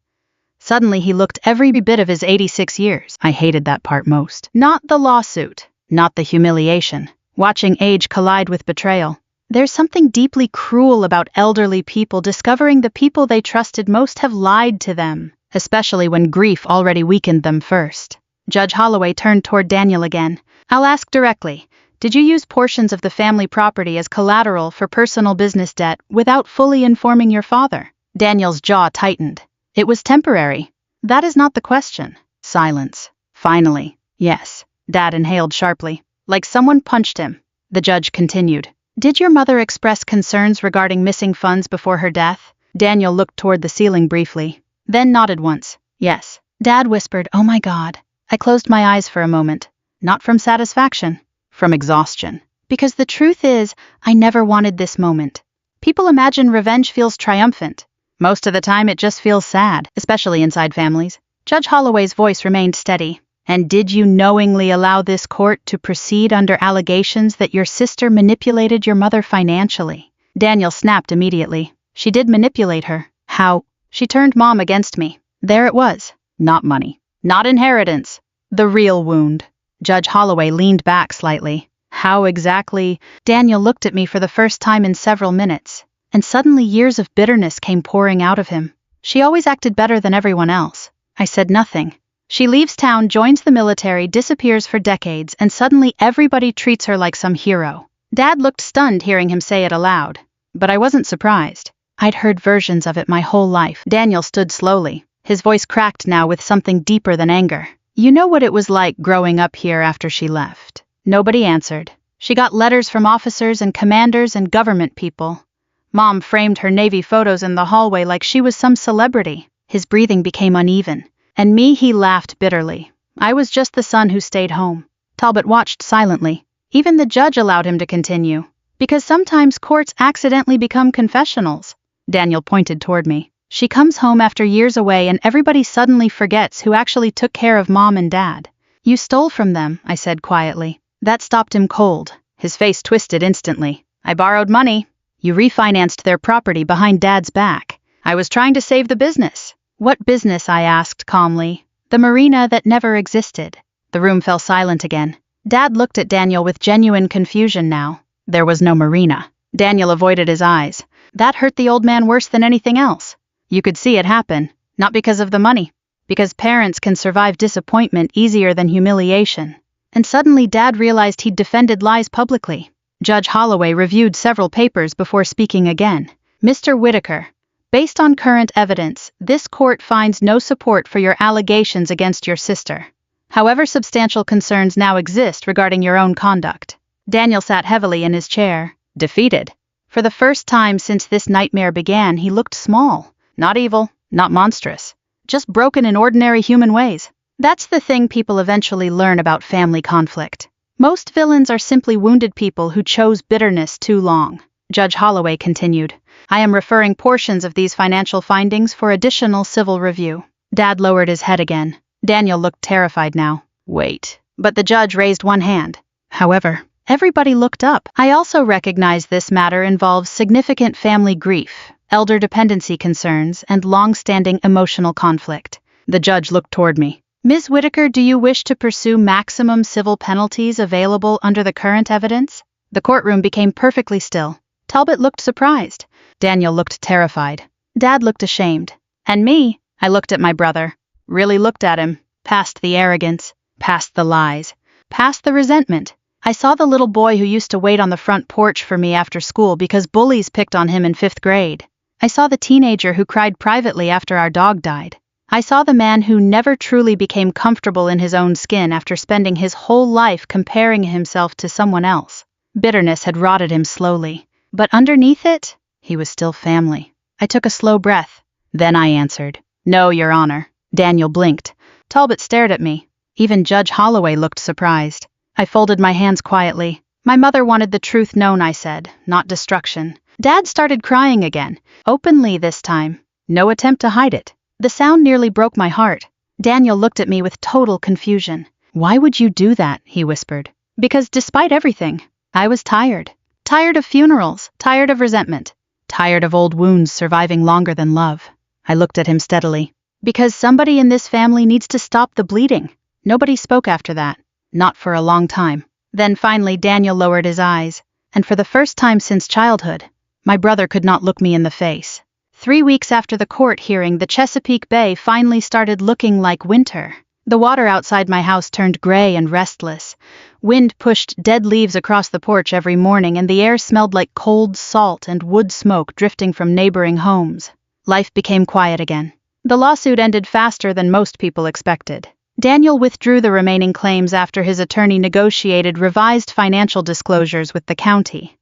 Suddenly he looked every bit of his 86 years. I hated that part most. Not the lawsuit. Not the humiliation. watching age collide with betrayal. There's something deeply cruel about elderly people discovering the people they trusted most have lied to them, especially when grief already weakened them first. Judge Holloway turned toward Daniel again. I'll ask directly. Did you use portions of the family property as collateral for personal business debt without fully informing your father? Daniel's jaw tightened. It was temporary. That is not the question. Silence. Finally. Yes. Dad inhaled sharply, like someone punched him. The judge continued. Did your mother express concerns regarding missing funds before her death? Daniel looked toward the ceiling briefly, then nodded once. Yes. Dad whispered, "Oh my God." I closed my eyes for a moment. Not from satisfaction. From exhaustion. Because the truth is, I never wanted this moment. People imagine revenge feels triumphant. Most of the time it just feels sad, especially inside families. Judge Holloway's voice remained steady. And did you knowingly allow this court to proceed under allegations that your sister manipulated your mother financially? Daniel snapped immediately. She did manipulate her. How? She turned Mom against me. There it was. Not money. Not inheritance. The real wound. Judge Holloway leaned back slightly. How exactly? Daniel looked at me for the first time in several minutes, and suddenly years of bitterness came pouring out of him. She always acted better than everyone else. I said nothing. She leaves town, joins the military, disappears for decades, and suddenly everybody treats her like some hero. Dad looked stunned hearing him say it aloud. But I wasn't surprised. I'd heard versions of it my whole life. Daniel stood slowly, his voice cracked now with something deeper than anger. You know what it was like growing up here after she left? Nobody answered. She got letters from officers and commanders and government people. Mom framed her Navy photos in the hallway like she was some celebrity. His breathing became uneven. And me, he laughed bitterly. I was just the son who stayed home. Talbot watched silently. Even the judge allowed him to continue. Because sometimes courts accidentally become confessionals. Daniel pointed toward me. She comes home after years away and everybody suddenly forgets who actually took care of Mom and Dad. You stole from them, I said quietly. That stopped him cold. His face twisted instantly. I borrowed money. You refinanced their property behind Dad's back. I was trying to save the business. What business? I asked calmly. The marina that never existed. The room fell silent again. Dad looked at Daniel with genuine confusion now. There was no marina. Daniel avoided his eyes. That hurt the old man worse than anything else. You could see it happen, not because of the money, because parents can survive disappointment easier than humiliation. And suddenly Dad realized he'd defended lies publicly. Judge Holloway reviewed several papers before speaking again. Mr. Whitaker, based on current evidence, this court finds no support for your allegations against your sister. However, substantial concerns now exist regarding your own conduct. Daniel sat heavily in his chair, defeated. For the first time since this nightmare began, he looked small. Not evil, not monstrous. Just broken in ordinary human ways. That's the thing people eventually learn about family conflict. Most villains are simply wounded people who chose bitterness too long. Judge Holloway continued. I am referring portions of these financial findings for additional civil review. Dad lowered his head again. Daniel looked terrified now. Wait. But the judge raised one hand. However, everybody looked up. I also recognize this matter involves significant family grief, elder dependency concerns, and long-standing emotional conflict. The judge looked toward me. Ms. Whitaker, do you wish to pursue maximum civil penalties available under the current evidence? The courtroom became perfectly still. Talbot looked surprised. Daniel looked terrified. Dad looked ashamed. And me, I looked at my brother. Really looked at him. Past the arrogance. Past the lies. Past the resentment. I saw the little boy who used to wait on the front porch for me after school because bullies picked on him in 5th grade. I saw the teenager who cried privately after our dog died. I saw the man who never truly became comfortable in his own skin after spending his whole life comparing himself to someone else. Bitterness had rotted him slowly. But underneath it, he was still family. I took a slow breath. Then I answered, No, Your Honor. Daniel blinked. Talbot stared at me. Even Judge Holloway looked surprised. I folded my hands quietly. My mother wanted the truth known, I said, not destruction. Dad started crying again, openly this time. No attempt to hide it. The sound nearly broke my heart. Daniel looked at me with total confusion. Why would you do that? He whispered. Because despite everything, I was tired. Tired of funerals, tired of resentment, tired of old wounds surviving longer than love. I looked at him steadily. Because somebody in this family needs to stop the bleeding. Nobody spoke after that. Not for a long time. Then finally Daniel lowered his eyes, and for the first time since childhood, my brother could not look me in the face. 3 weeks after the court hearing, the Chesapeake Bay finally started looking like winter. The water outside my house turned gray and restless. Wind pushed dead leaves across the porch every morning, and the air smelled like cold salt and wood smoke drifting from neighboring homes. Life became quiet again. The lawsuit ended faster than most people expected. Daniel withdrew the remaining claims after his attorney negotiated revised financial disclosures with the county.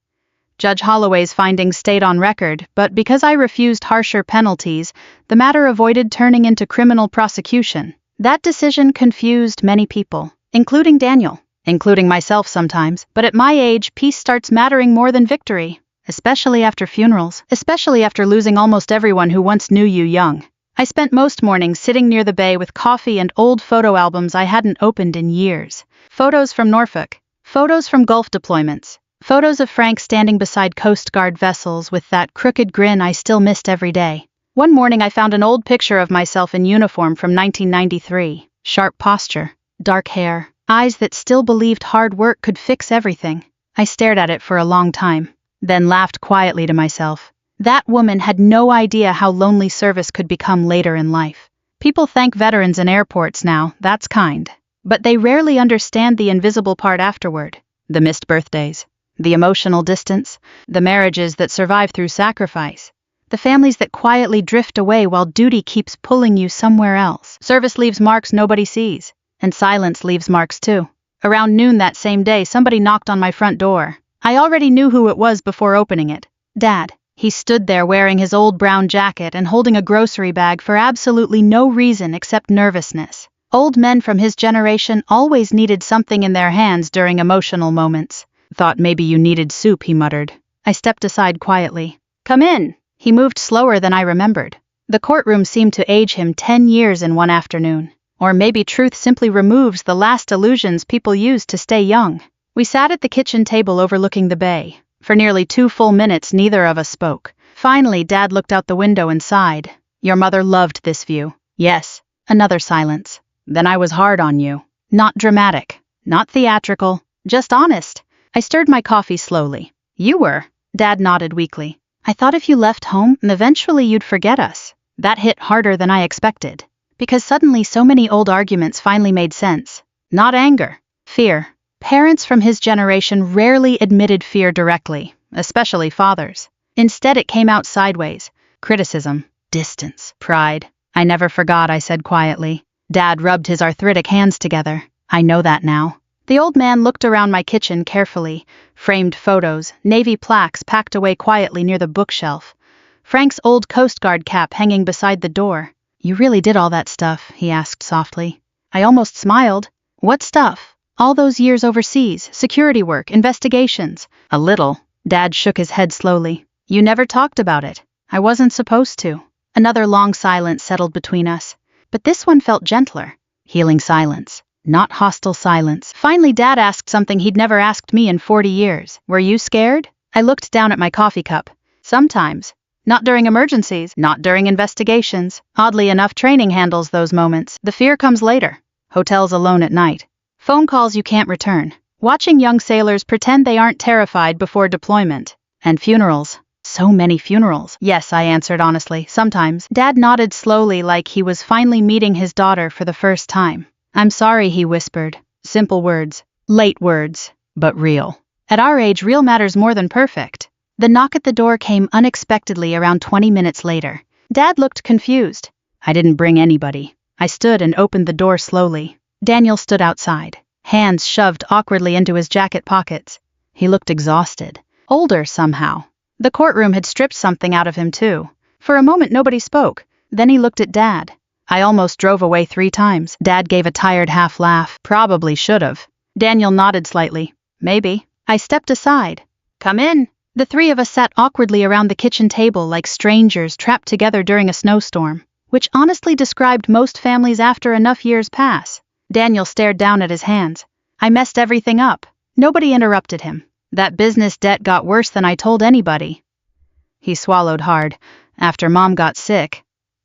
Judge Holloway's findings stayed on record, but because I refused harsher penalties, the matter avoided turning into criminal prosecution. That decision confused many people, including Daniel, including myself sometimes, but at my age, peace starts mattering more than victory, especially after funerals, especially after losing almost everyone who once knew you young. I spent most mornings sitting near the bay with coffee and old photo albums I hadn't opened in years. Photos from Norfolk, photos from Gulf deployments, photos of Frank standing beside Coast Guard vessels with that crooked grin I still missed every day. One morning I found an old picture of myself in uniform from 1993. Sharp posture, dark hair, eyes that still believed hard work could fix everything. I stared at it for a long time, then laughed quietly to myself. That woman had no idea how lonely service could become later in life. People thank veterans in airports now, that's kind. But they rarely understand the invisible part afterward. The missed birthdays, the emotional distance, the marriages that survive through sacrifice, the families that quietly drift away while duty keeps pulling you somewhere else. Service leaves marks nobody sees, and silence leaves marks too. Around noon that same day, somebody knocked on my front door. I already knew who it was before opening it. Dad. He stood there wearing his old brown jacket and holding a grocery bag for absolutely no reason except nervousness. Old men from his generation always needed something in their hands during emotional moments. Thought maybe you needed soup, he muttered. I stepped aside quietly. Come in. He moved slower than I remembered. The courtroom seemed to age him 10 years in one afternoon. Or maybe truth simply removes the last illusions people use to stay young. We sat at the kitchen table overlooking the bay. For nearly 2 full minutes, neither of us spoke. Finally, Dad looked out the window and sighed. Your mother loved this view. Yes. Another silence. Then I was hard on you. Not dramatic. Not theatrical. Just honest. I stirred my coffee slowly. You were. Dad nodded weakly. I thought if you left home, eventually you'd forget us. That hit harder than I expected. Because suddenly so many old arguments finally made sense. Not anger. Fear. Parents from his generation rarely admitted fear directly, especially fathers. Instead, it came out sideways. Criticism, distance, pride. I never forgot, I said quietly. Dad rubbed his arthritic hands together. I know that now. The old man looked around my kitchen carefully. Framed photos, navy plaques packed away quietly near the bookshelf. Frank's old Coast Guard cap hanging beside the door. You really did all that stuff, he asked softly. I almost smiled. What stuff? All those years overseas, security work, investigations. A little. Dad shook his head slowly. You never talked about it. I wasn't supposed to. Another long silence settled between us. But this one felt gentler. Healing silence. Not hostile silence. Finally, Dad asked something he'd never asked me in 40 years. Were you scared? I looked down at my coffee cup. Sometimes. Not during emergencies. Not during investigations. Oddly enough, training handles those moments. The fear comes later. Hotels alone at night. Phone calls you can't return. Watching young sailors pretend they aren't terrified before deployment. And funerals. So many funerals. Yes, I answered honestly, sometimes. Dad nodded slowly like he was finally meeting his daughter for the first time. I'm sorry, he whispered. Simple words. Late words. But real. At our age, real matters more than perfect. The knock at the door came unexpectedly around 20 minutes later. Dad looked confused. I didn't bring anybody. I stood and opened the door slowly. Daniel stood outside, hands shoved awkwardly into his jacket pockets. He looked exhausted, older somehow. The courtroom had stripped something out of him too. For a moment nobody spoke. Then he looked at Dad. I almost drove away 3 times. Dad gave a tired half laugh. Probably should have. Daniel nodded slightly. Maybe. I stepped aside. Come in. The 3 of us sat awkwardly around the kitchen table like strangers trapped together during a snowstorm, which honestly described most families after enough years pass. Daniel stared down at his hands. I messed everything up. Nobody interrupted him. That business debt got worse than I told anybody. He swallowed hard. After Mom got sick.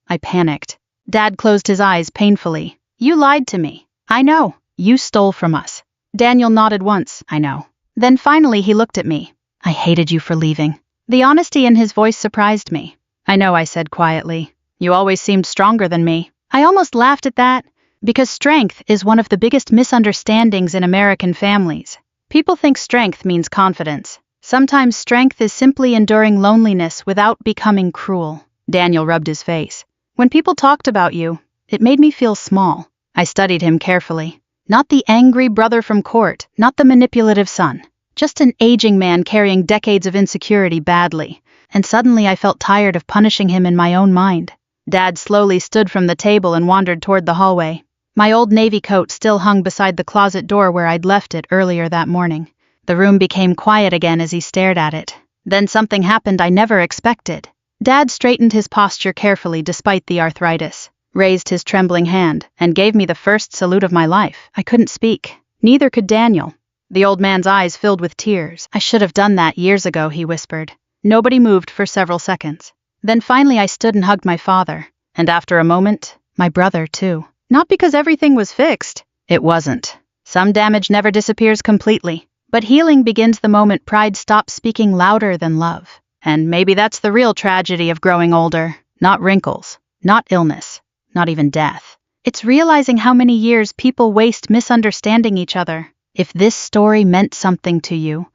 I panicked. Dad closed his eyes painfully. You lied to me. I know. You stole from us. Daniel nodded once. I know. Then finally he looked at me. I hated you for leaving. The honesty in his voice surprised me. I know, I said quietly. You always seemed stronger than me. I almost laughed at that, because strength is one of the biggest misunderstandings in American families. People think strength means confidence. Sometimes strength is simply enduring loneliness without becoming cruel. Daniel rubbed his face. When people talked about you, it made me feel small. I studied him carefully. Not the angry brother from court, not the manipulative son. Just an aging man carrying decades of insecurity badly. And suddenly I felt tired of punishing him in my own mind. Dad slowly stood from the table and wandered toward the hallway. My old navy coat still hung beside the closet door where I'd left it earlier that morning. The room became quiet again as he stared at it. Then something happened I never expected. Dad straightened his posture carefully despite the arthritis, raised his trembling hand, and gave me the first salute of my life. I couldn't speak. Neither could Daniel. The old man's eyes filled with tears. I should have done that years ago, he whispered. Nobody moved for several seconds. Then finally I stood and hugged my father. And after a moment, my brother too. Not because everything was fixed. It wasn't. Some damage never disappears completely. But healing begins the moment pride stops speaking louder than love. And maybe that's the real tragedy of growing older. Not wrinkles. Not illness. Not even death. It's realizing how many years people waste misunderstanding each other. If this story meant something to you,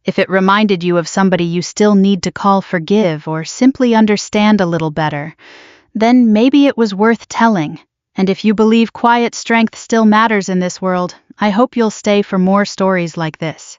if it reminded you of somebody you still need to call forgive or simply understand a little better, then maybe it was worth telling. And if you believe quiet strength still matters in this world, I hope you'll stay for more stories like this.